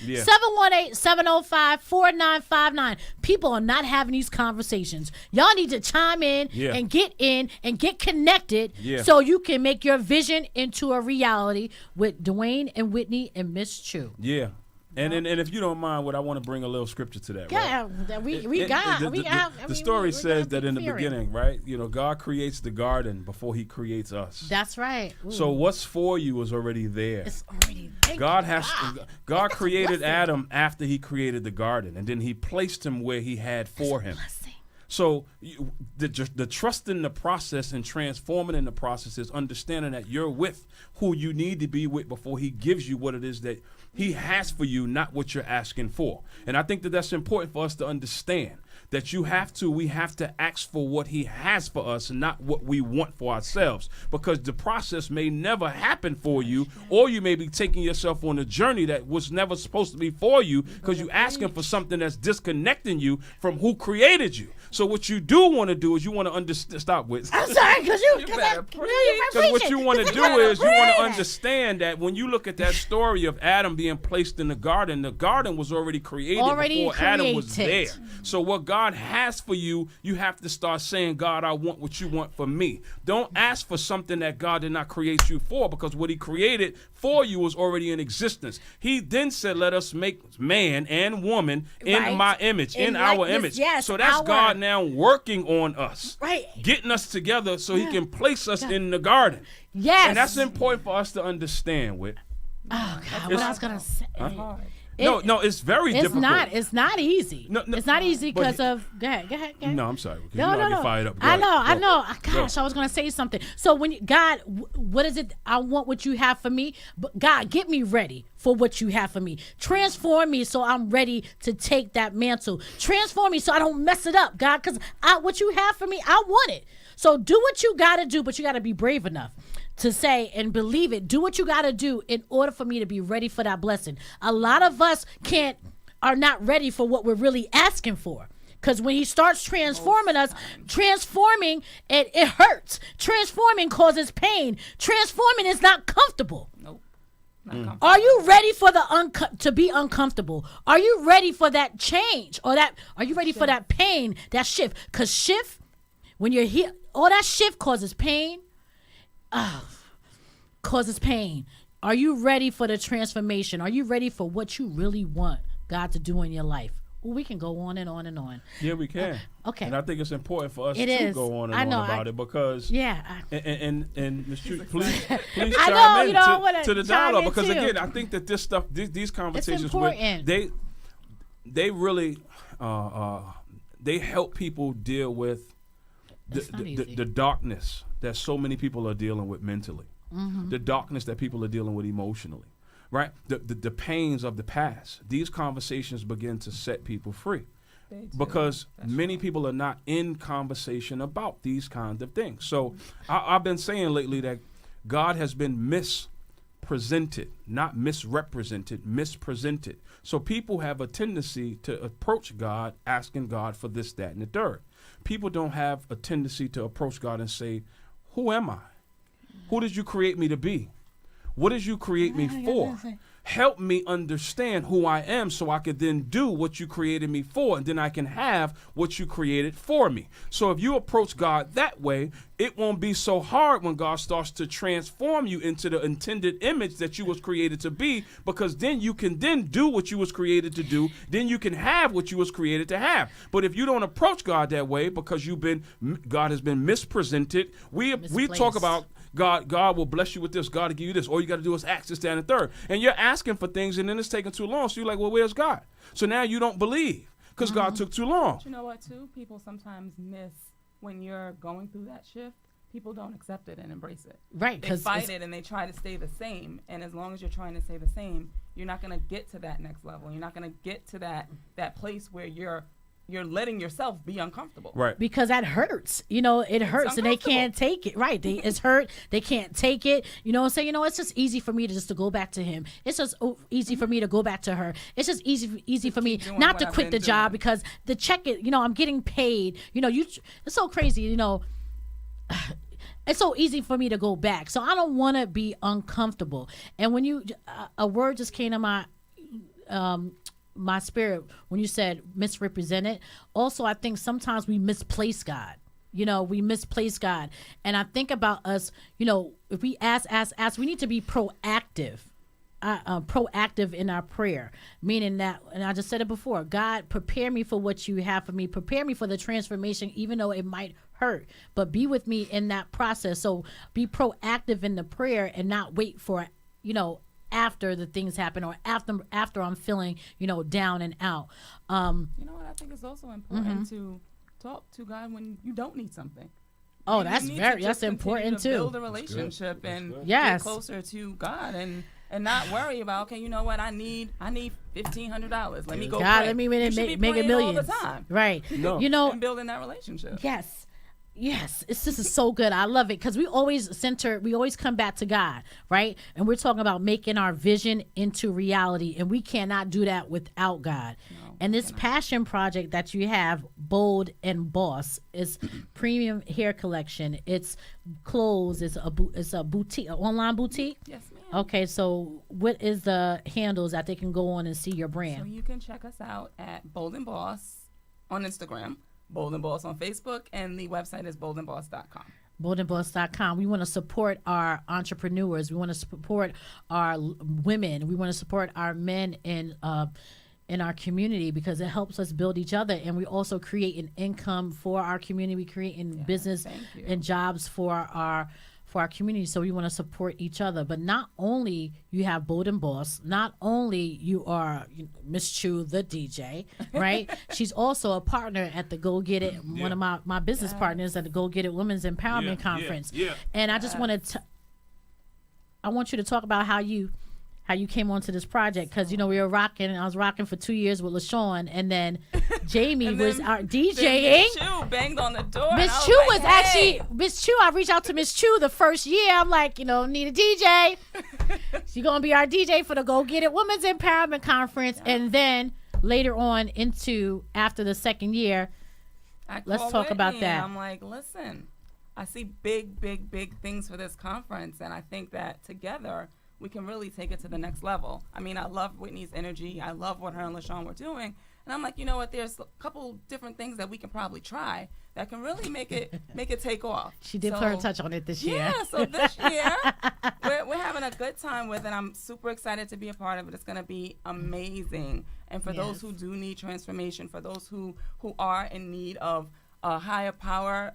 718-705-4959. People are not having these conversations. Y'all need to chime in and get connected so you can make your vision into a reality with Dwayne and Whitney and Miss Chu. Yeah. And if you don't mind, I want to bring a little scripture to that. Yeah, right? The story says that in the beginning, right? You know, God creates the garden before He creates us. That's right. Ooh. So what's for you is already there. It's already there. God created Adam after He created the garden, and then He placed him where He had for him. So the trust in the process and transforming in the process is understanding that you're with who you need to be with before He gives you what it is that He has for you, not what you're asking for. And I think that that's important for us to understand, that we have to ask for what He has for us and not what we want for ourselves, because the process may never happen for you, or you may be taking yourself on a journey that was never supposed to be for you because you're asking for something that's disconnecting you from who created you. So what you do want to do is you want to understand. Stop with. I'm sorry, because what you want to do is you want to understand that when you look at that story of Adam being placed in the garden was already created before Adam was there. So what God has for you, you have to start saying, God, I want what you want for me. Don't ask for something that God did not create you for, because what He created for you was already in existence. He then said, let us make man and woman in my image, in our image. Yes, so that's God now working on us, getting us together so He can place us in the garden. Yes. And that's important for us to understand, Whit. Oh, God, what I was going to say. No, it's very difficult. It's not easy. It's not easy because of. Go ahead. No, I'm sorry. No. Get fired up. I know. Gosh, I was going to say something. So when God, what is it? I want what you have for me. But God, get me ready for what you have for me. Transform me so I'm ready to take that mantle. Transform me so I don't mess it up, God, because what you have for me, I want it. So do what you got to do, but you got to be brave enough to say and believe it. Do what you got to do in order for me to be ready for that blessing. A lot of us are not ready for what we're really asking for. Because when He starts transforming us, transforming, it hurts. Transforming causes pain. Transforming is not comfortable. Nope. Are you ready for to be uncomfortable? Are you ready for that change? Are you ready for that pain, that shift? Because when you're here, all that shift causes pain. Causes pain. Are you ready for the transformation? Are you ready for what you really want God to do in your life? we can go on and on and on. Yeah, we can. Okay. And I think it's important for us to go on and on about it because and Ms. Chu, please chime in to the dialogue because again, I think that this stuff, these conversations they really they help people deal with the darkness that so many people are dealing with mentally, the darkness that people are dealing with emotionally. Right, the pains of the past. These conversations begin to set people free, because many people are not in conversation about these kinds of things. So I've been saying lately that God has been mispresented, not misrepresented, mispresented. So people have a tendency to approach God asking God for this, that, and the third. People don't have a tendency to approach God and say, "Who am I? Who did you create me to be? What did you create me for? Help me understand who I am so I could then do what you created me for, and then I can have what you created for me." So if you approach God that way, it won't be so hard when God starts to transform you into the intended image that you was created to be, because then you can then do what you was created to do, then you can have what you was created to have. But if you don't approach God that way because God has been mispresented, we talk about God will bless you with this. God will give you this. All you got to do is ask this, that, and the third. And you're asking for things, and then it's taking too long. So you're like, well, where's God? So now you don't believe because God took too long. But you know what, too? People sometimes miss when you're going through that shift. People don't accept it and embrace it. Right. They fight it, and they try to stay the same. And as long as you're trying to stay the same, you're not going to get to that next level. You're not going to get to that place where you're letting yourself be uncomfortable. Right. Because that hurts. It hurts and they can't take it. Right. It's hurt. They can't take it. You know what I'm saying? It's just easy for me to go back to him. It's just easy for me to go back to her. It's just easy for me not to quit the job because the check I'm getting paid. It's so crazy, It's so easy for me to go back. So I don't want to be uncomfortable. And when a word just came to my spirit when you said misrepresented. Also, I think sometimes we misplace God. We misplace God. And I think about us, if we ask, we need to be proactive. Proactive in our prayer, meaning that, and I just said it before, God, prepare me for what you have for me. Prepare me for the transformation, even though it might hurt, but be with me in that process. So be proactive in the prayer and not wait for, after the things happen or after I'm feeling, down and out. You know what? I think it's also important to talk to God when you don't need something. Oh, that's important too. Build a relationship and get closer to God and not worry about, okay, you know what? I need $1,500. Let me go. God, pray. let me make a million all the time. Right. No. And building that relationship. Yes, this is so good. I love it because we always come back to God, right? And we're talking about making our vision into reality, and we cannot do that without God. No, and this passion project that you have, Bold and Boss, is premium hair collection. It's clothes. It's a boutique, an online boutique. Yes, ma'am. Okay, so what is the handles that they can go on and see your brand? So you can check us out at Bold and Boss on Instagram. Bold and Boss on Facebook, and the website is boldandboss.com. boldandboss.com. We want to support our entrepreneurs. We want to support our women. We want to support our men in our community because it helps us build each other, and we also create an income for our community. We create business and jobs for our community. So we want to support each other. But not only you have Bold and Boss, not only you are Miss Chu, the DJ, right? She's also a partner at the Go Get It, one of my business partners at the Go Get It Women's Empowerment Conference. And I just I want you to talk about how you came onto this project because we were rocking, and I was rocking for 2 years with LaShawn, and then Jamie was our DJing. Miss Chu banged on the door. Miss Chu was actually Miss Chu. I reached out to Miss Chu the first year. I'm like, need a DJ. She's gonna be our DJ for the Go Get It Women's Empowerment Conference, and then later on after the second year, let's talk Whitney, about that. I'm like, listen, I see big things for this conference, and I think that together we can really take it to the next level. I mean, I love Whitney's energy. I love what her and LaShawn were doing. And I'm like, you know what? There's a couple different things that we can probably try that can really make it take off. She did put her touch on it this year. Yeah, so this year we're having a good time with it. I'm super excited to be a part of it. It's going to be amazing. And for those who do need transformation, for those who are in need of a higher power,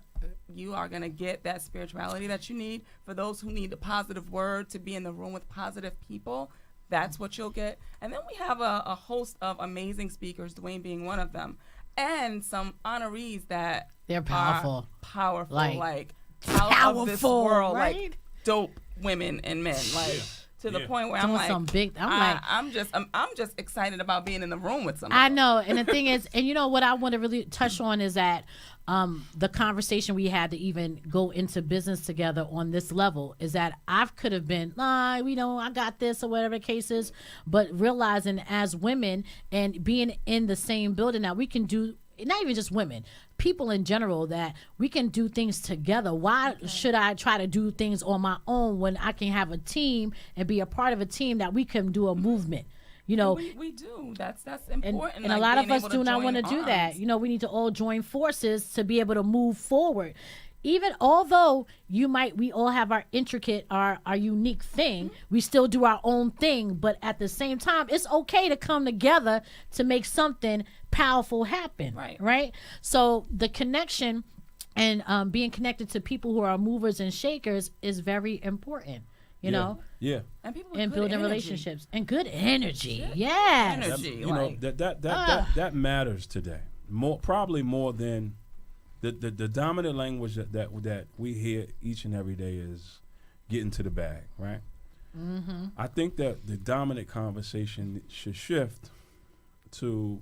you are going to get that spirituality that you need. For those who need a positive word to be in the room with positive people, that's what you'll get. And then we have a host of amazing speakers, Dwayne being one of them, and some honorees that they're powerful, like out of this world, right? like dope women and men, like to the point where I'm like, I'm just excited about being in the room with somebody. I know, and the thing is, and you know what I want to really touch on is that the conversation we had to even go into business together on this level is that I could have been, I got this or whatever the case is, but realizing as women and being in the same building now, we can do, not even just women, people in general, that we can do things together. Why should I try to do things on my own when I can have a team and be a part of a team that we can do a movement? You know, we do. That's important. And a lot of us do not want to do that. You know, we need to all join forces to be able to move forward. Even although we all have our intricate, our unique thing, we still do our own thing. But at the same time, it's okay to come together to make something powerful happen. Right? So the connection and being connected to people who are movers and shakers is very important. You know? Yeah. And people and building relationships and good energy. Energy. That matters today. Probably more than the dominant language that we hear each and every day is getting to the bag, right? Mm-hmm. I think that the dominant conversation should shift to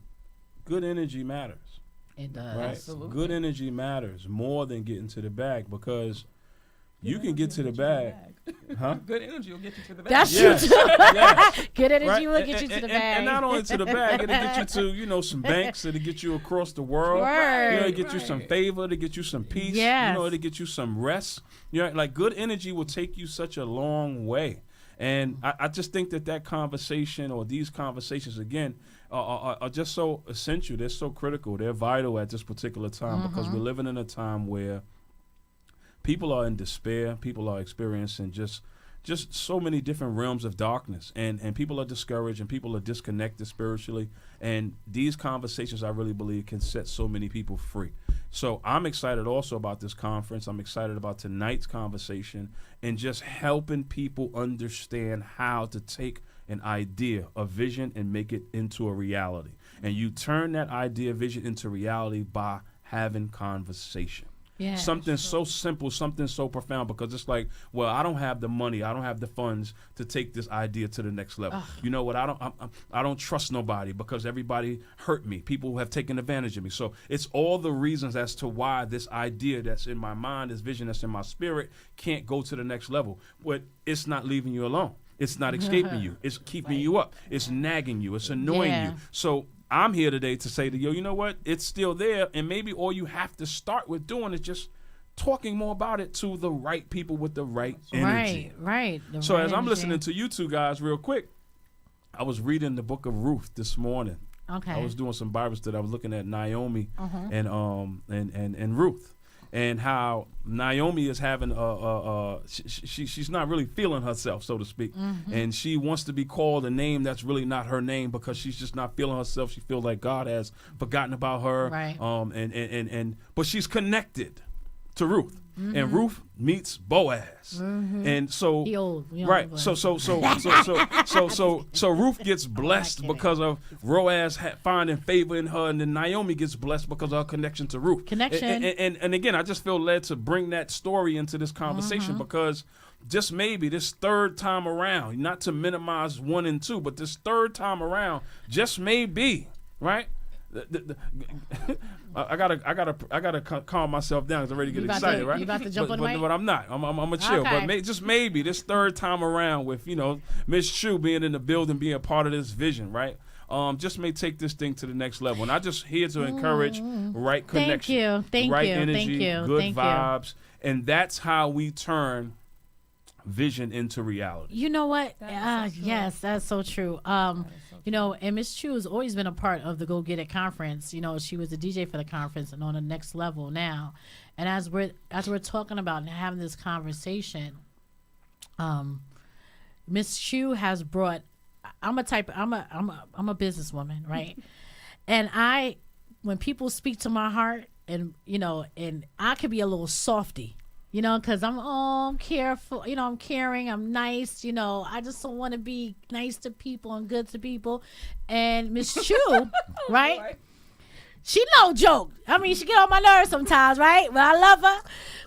good energy matters. It does. Right? Absolutely. Good energy matters more than getting to the bag, because you can get to the bag. Huh? Good energy will get you to the bag. That's true too. Yes. Good energy Right? will get you to the bag. And not only to the bag, it'll get you to, some banks, it'll get you across the world. Word. It'll get you some favor, it'll get you some peace. Yes. It'll get you some rest. Like good energy will take you such a long way. And I just think that conversation, or these conversations, again, are just so essential. They're so critical. They're vital at this particular time, because we're living in a time where people are in despair. People are experiencing just so many different realms of darkness, and people are discouraged, and people are disconnected spiritually. And these conversations, I really believe, can set so many people free. So I'm excited also about this conference. I'm excited about tonight's conversation, and just helping people understand how to take an idea, a vision, and make it into a reality. And you turn that idea, vision into reality by having conversation. Yeah, something so simple, something so profound, because it's like, well, I don't have the money, I don't have the funds to take this idea to the next level. You know what? I don't trust nobody, because everybody hurt me. People have taken advantage of me. So it's all the reasons as to why this idea that's in my mind, this vision that's in my spirit, can't go to the next level. But it's not leaving you alone. It's not escaping you. It's keeping you up. It's nagging you. It's annoying you. So I'm here today to say to you know what? It's still there, and maybe all you have to start with doing is just talking more about it to the right people with the right energy. Right. So as I'm listening to you two guys real quick, I was reading the book of Ruth this morning. Okay. I was doing some Bible study. I was looking at Naomi and Ruth, and how Naomi is having she's not really feeling herself, so to speak, and she wants to be called a name that's really not her name, because she's just not feeling herself. She feels like God has forgotten about her, right? But she's connected to Ruth, and Ruth meets Boaz, and so So Ruth gets blessed because of Boaz finding favor in her, and then Naomi gets blessed because of her connection to Ruth. And again, I just feel led to bring that story into this conversation, because just maybe this third time around, not to minimize 1 and 2, but this third time around, just maybe, right? I gotta calm myself down because I'm ready to get excited, right? You about to jump on the mic? But I'm not. I'm gonna chill. Okay. But just maybe this third time around, with Miss Chu being in the building, being a part of this vision, right? Just may take this thing to the next level. And I just here to encourage right connection, Thank right you. energy, Thank you. good vibes, and that's how we turn vision into reality. You know what? So yes, that's so true. You know, and Miss Chu has always been a part of the Go Get It conference. You know, she was the DJ for the conference and on the next level now. And as we're talking about and having this conversation, Miss Chu has brought. I'm a businesswoman, right? And when people speak to my heart, and you know, and I could be a little softy. You know, because I'm careful, you know, I'm caring, I'm nice, you know, I just don't want to be nice to people and good to people. And Miss Chu, right? She no joke. I mean, she get on my nerves sometimes, right? But I love her.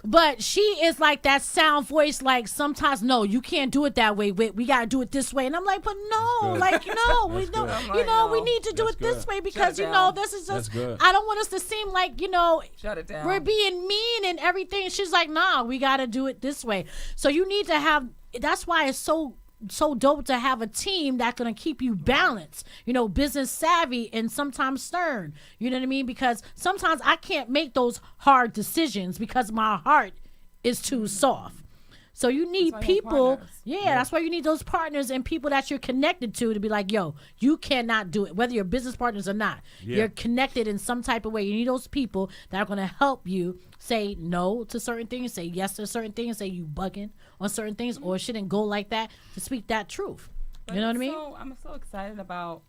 But she is like that sound voice, like sometimes, no, you can't do it that way. We got to do it this way. And I'm like, but no, like, no, we don't, you know, we need to do it this way because, you know, this is just, I don't want us to seem like, you know, shut it down. We're being mean and everything. And she's like, nah, we got to do it this way. So you need to have, that's why it's so dope to have a team that's going to keep you balanced, you know, business savvy and sometimes stern, you know what I mean? Because sometimes I can't make those hard decisions because my heart is too soft. So you need people, that's why you need those partners and people that you're connected to be like, yo, you cannot do it, whether you're business partners or not. You're connected in some type of way. You need those people that are going to help you say no to certain things, say yes to certain things, say you bugging on certain things, or it shouldn't go like that, to speak that truth. But you know what I mean? I'm so excited about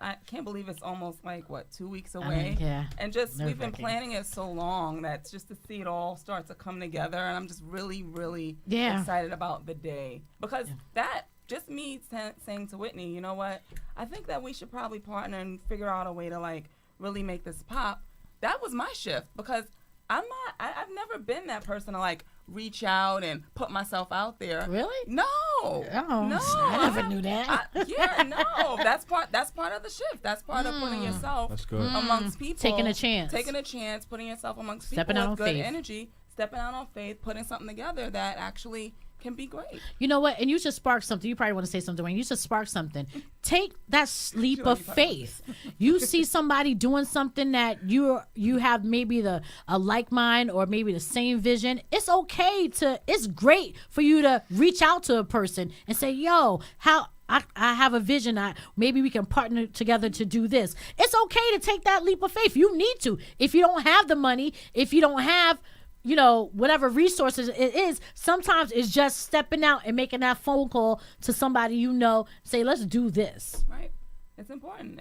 I can't believe it's almost like 2 weeks away. And just we've been planning it so long that just to see it all start to come together, and I'm just really, really excited about the day, because that just me saying to Whitney, you know what? I think that we should probably partner and figure out a way to like really make this pop. That was my shift, because I've never been that person to like reach out and put myself out there. Really? No. No. I never knew that. No. That's part of the shift. That's part of putting yourself amongst people. Taking a chance, putting yourself amongst stepping people out with on good faith. energy, stepping out on faith, putting something together that actually can be great. You know what? And you just sparked something. You probably want to say something, Dwayne. You just sparked something. Take that leap of faith. You see somebody doing something that you have maybe a like mind or maybe the same vision. It's okay it's great for you to reach out to a person and say, yo, I have a vision. Maybe we can partner together to do this. It's okay to take that leap of faith. You need to. If you don't have the money, if you don't have, you know, whatever resources it is, sometimes it's just stepping out and making that phone call to somebody, you know, say, let's do this. Right. It's important.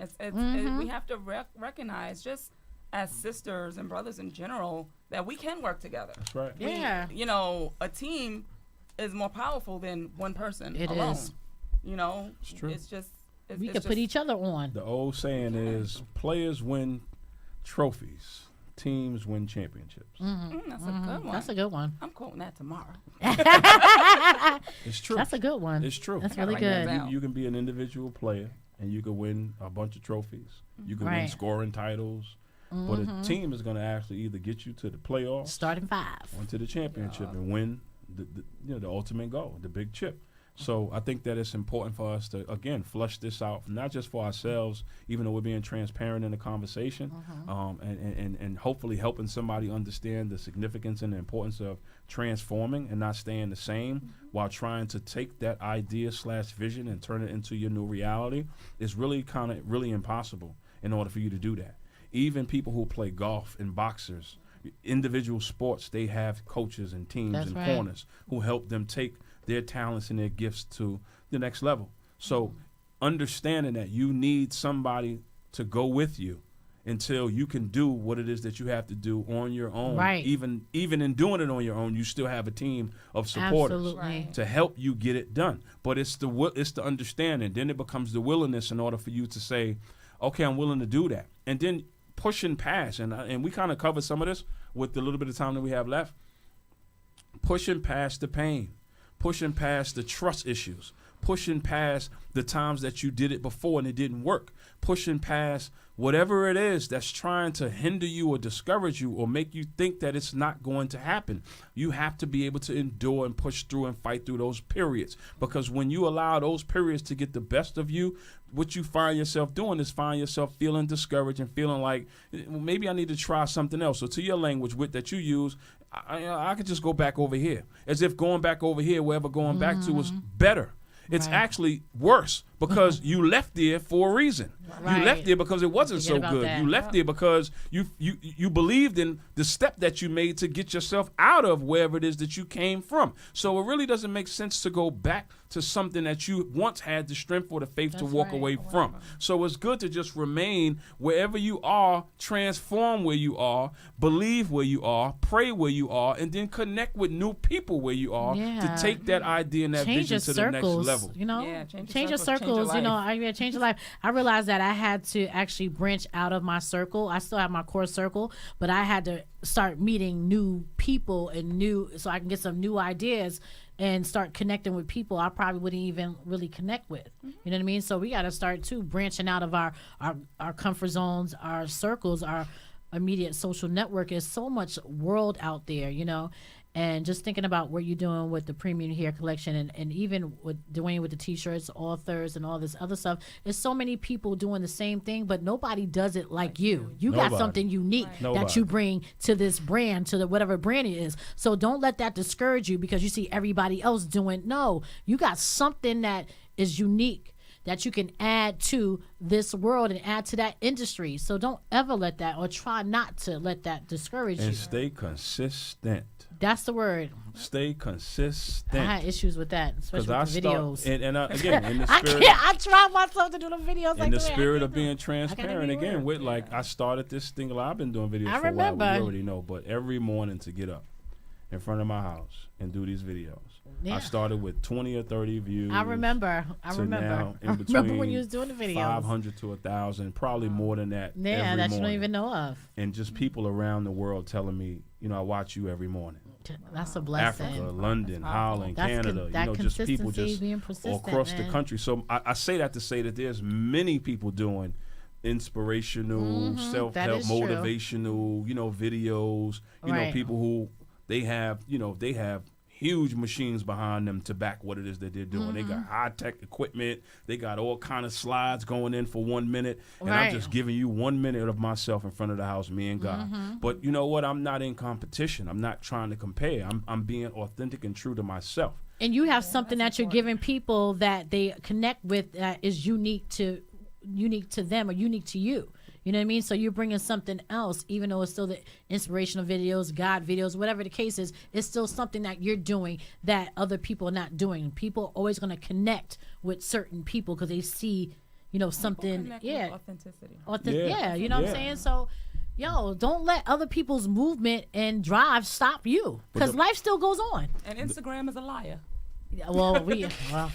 We have to recognize, just as sisters and brothers in general, that we can work together. That's right. You know, a team is more powerful than one person alone. Is. You know, it's true. It's just we can put each other on. The old saying is, players win trophies, teams win championships. That's a good one. That's a good one. I'm quoting that tomorrow. It's true. That's a good one. It's true. That's really good. You can be an individual player and you can win a bunch of trophies. You can win scoring titles. But a team is going to actually either get you to the playoffs, starting 5, or to the championship and win the ultimate goal, the big chip. So I think that it's important for us to, again, flush this out, not just for ourselves, even though we're being transparent in the conversation, and hopefully helping somebody understand the significance and the importance of transforming and not staying the same while trying to take that idea/vision and turn it into your new reality is really really impossible in order for you to do that. Even people who play golf and boxers, individual sports, they have coaches and teams corners who help them take their talents and their gifts to the next level. So understanding that you need somebody to go with you until you can do what it is that you have to do on your own. Right. Even in doing it on your own, you still have a team of supporters to help you get it done. But it's the understanding. Then it becomes the willingness in order for you to say, okay, I'm willing to do that. And then pushing past, and we kind of covered some of this with the little bit of time that we have left, pushing past the pain, pushing past the trust issues, pushing past the times that you did it before and it didn't work, pushing past whatever it is that's trying to hinder you or discourage you or make you think that it's not going to happen. You have to be able to endure and push through and fight through those periods, because when you allow those periods to get the best of you, what you find yourself doing is find yourself feeling discouraged and feeling like maybe I need to try something else. So to your language wit that you use, I could just go back over here, as if going back over here, wherever going back to, was better. It's actually worse, because you left there for a reason. Right. You left there because it wasn't so good. That. You left there because you believed in the step that you made to get yourself out of wherever it is that you came from. So it really doesn't make sense to go back to something that you once had the strength or the faith to walk away from. So it's good to just remain wherever you are, transform where you are, believe where you are, pray where you are, and then connect with new people where you are to take that idea and that vision to the next level. You know, change your circles. You know, change your life. I realized that I had to actually branch out of my circle. I still have my core circle, but I had to start meeting new people and so I can get some new ideas and start connecting with people I probably wouldn't even really connect with. You know what I mean? So we got to start too branching out of our comfort zones, our circles, our immediate social network. There's so much world out there, you know. And just thinking about what you're doing with the premium hair collection and even with Dwayne with the t-shirts, authors, and all this other stuff. There's so many people doing the same thing, but nobody does it like you. You got something unique that you bring to this brand, to whatever brand it is. So don't let that discourage you because you see everybody else doing. No, you got something that is unique that you can add to this world and add to that industry. So don't ever let that, or try not to let that discourage you. And stay consistent. That's the word. Stay consistent. I had issues with that, especially with the videos. Again, in the spirit, I try myself to do the videos. In the spirit of being transparent, again, with I started this thing. I've been doing videos for a while. We already know, but every morning to get up in front of my house and do these videos. Yeah. I started with 20 or 30 views. I remember. Now, I remember when you was doing the videos. 500 to 1,000, probably more than that. Yeah, every that morning. you don't even know of. And just people around the world telling me, I watch you every morning. That's a blessing. Africa, London, Holland, Canada, just people just all across the country. So I say that to say that there's many people doing inspirational, self-help, motivational, videos. People who they have huge machines behind them to back what it is that they're doing. They got high-tech equipment. They got all kind of slides going in for 1 minute. And I'm just giving you 1 minute of myself in front of the house, me and God. But you know what? I'm not in competition. I'm not trying to compare. I'm being authentic and true to myself. And you have something that you're giving people that they connect with that is unique to them or unique to you. You know what I mean? So you're bringing something else, even though it's still the inspirational videos, God videos, whatever the case is, it's still something that you're doing that other people are not doing. People are always going to connect with certain people because they see, something. Authenticity. You know what I'm saying? So, don't let other people's movement and drive stop you because life still goes on. And Instagram is a liar. Well,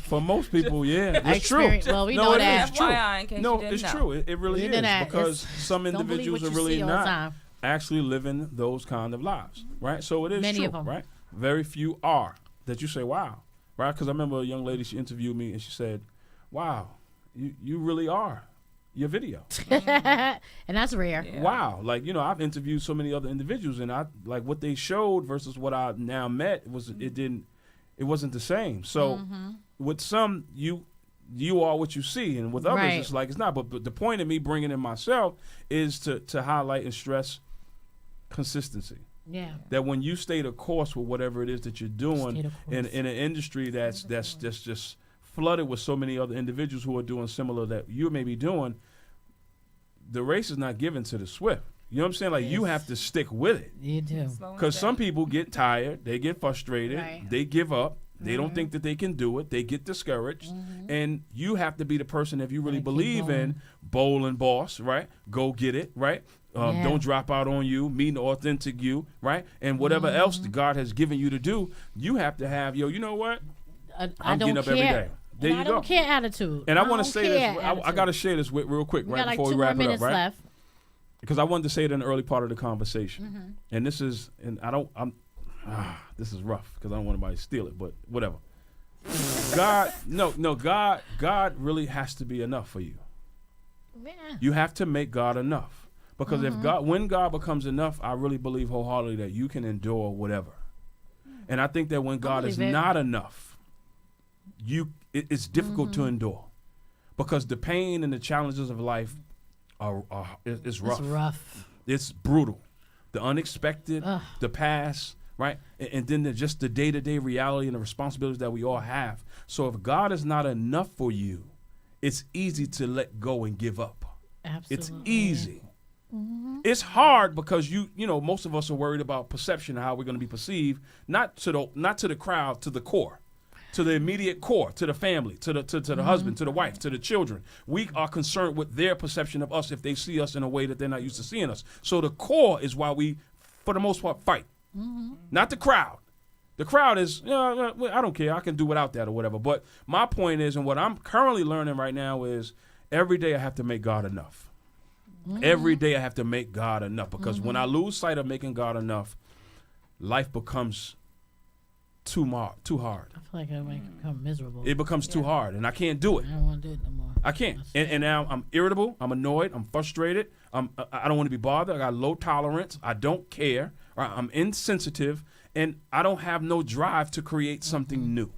for most people, it's true. Well, we know that. It's true. It's true. It really is because some individuals are really not actually living those kind of lives, right? So it is Many true, of them. right? Very few are that you say, wow, right? Because I remember a young lady, she interviewed me and she said, wow, you really are your video. And that's rare. Yeah. Wow. I've interviewed so many other individuals and what they showed versus what I now met it wasn't the same. So with some, you are what you see, and with others, it's like it's not. But the point of me bringing in myself is to highlight and stress consistency. Yeah. That when you stay the course with whatever it is that you're doing in an industry that's just flooded with so many other individuals who are doing similar that you may be doing, the race is not given to the swift. You know what I'm saying? You have to stick with it. You do. Because some people get tired. They get frustrated. Right. They give up. They don't think that they can do it. They get discouraged. And you have to be the person, if you really believe in bold and boss, right? Go get it, right? Don't drop out on you. Meet the authentic you, right? And whatever else God has given you to do, you have to have, you know what? I'm getting up every day. There you go. I don't care attitude. And I want to say this. I got to share this real quick before we wrap it up, right? Left. Because I wanted to say it in the early part of the conversation, and this is rough because I don't want anybody to steal it, but whatever. God really has to be enough for you. Yeah. You have to make God enough. Because when God becomes enough, I really believe wholeheartedly that you can endure whatever. And I think that when God is not enough, it's difficult to endure. Because the pain and the challenges of life is rough. It's rough. It's brutal. The unexpected, the past, right? And then just the day-to-day reality and the responsibilities that we all have. So if God is not enough for you, it's easy to let go and give up. Absolutely. It's easy. It's hard because you know, most of us are worried about perception and how we're going to be perceived, not to the crowd, to the core, to the immediate core, to the family, to the husband, to the wife, to the children. We are concerned with their perception of us if they see us in a way that they're not used to seeing us. So the core is why we, for the most part, fight, not the crowd. The crowd is, I don't care, I can do without that or whatever. But my point is, and what I'm currently learning right now is, every day I have to make God enough. Every day I have to make God enough, because when I lose sight of making God enough, life becomes too hard. I feel like I might become miserable. It becomes too hard, and I can't do it. I don't want to do it no more. I can't. And now I'm irritable. I'm annoyed. I'm frustrated. I don't want to be bothered. I got low tolerance. I don't care. Right? I'm insensitive, and I don't have no drive to create something new.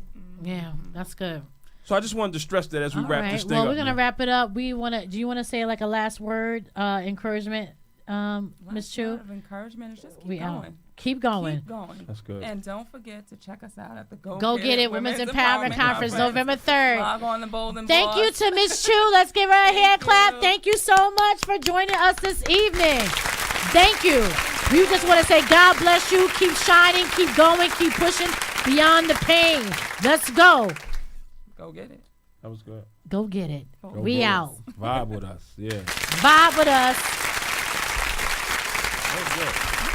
Yeah, that's good. So I just wanted to stress that as we wrap this thing up. Well, we're going to wrap it up. Do you want to say like a last word, encouragement, Ms. Chu? Word of encouragement is just keep going. Keep going. Keep going. That's good. And don't forget to check us out at the Go Get It Women's Empowerment Conference, November 3rd. Log on the Bold and Thank you to Ms. Chu. Let's give her a hand clap. Thank you so much for joining us this evening. Thank you. We just want to say God bless you. Keep shining. Keep going. Keep pushing beyond the pain. Let's go. Go get it. That was good. Go get it. Go We get out. It. Vibe with us. Yeah. Vibe with us. That was good.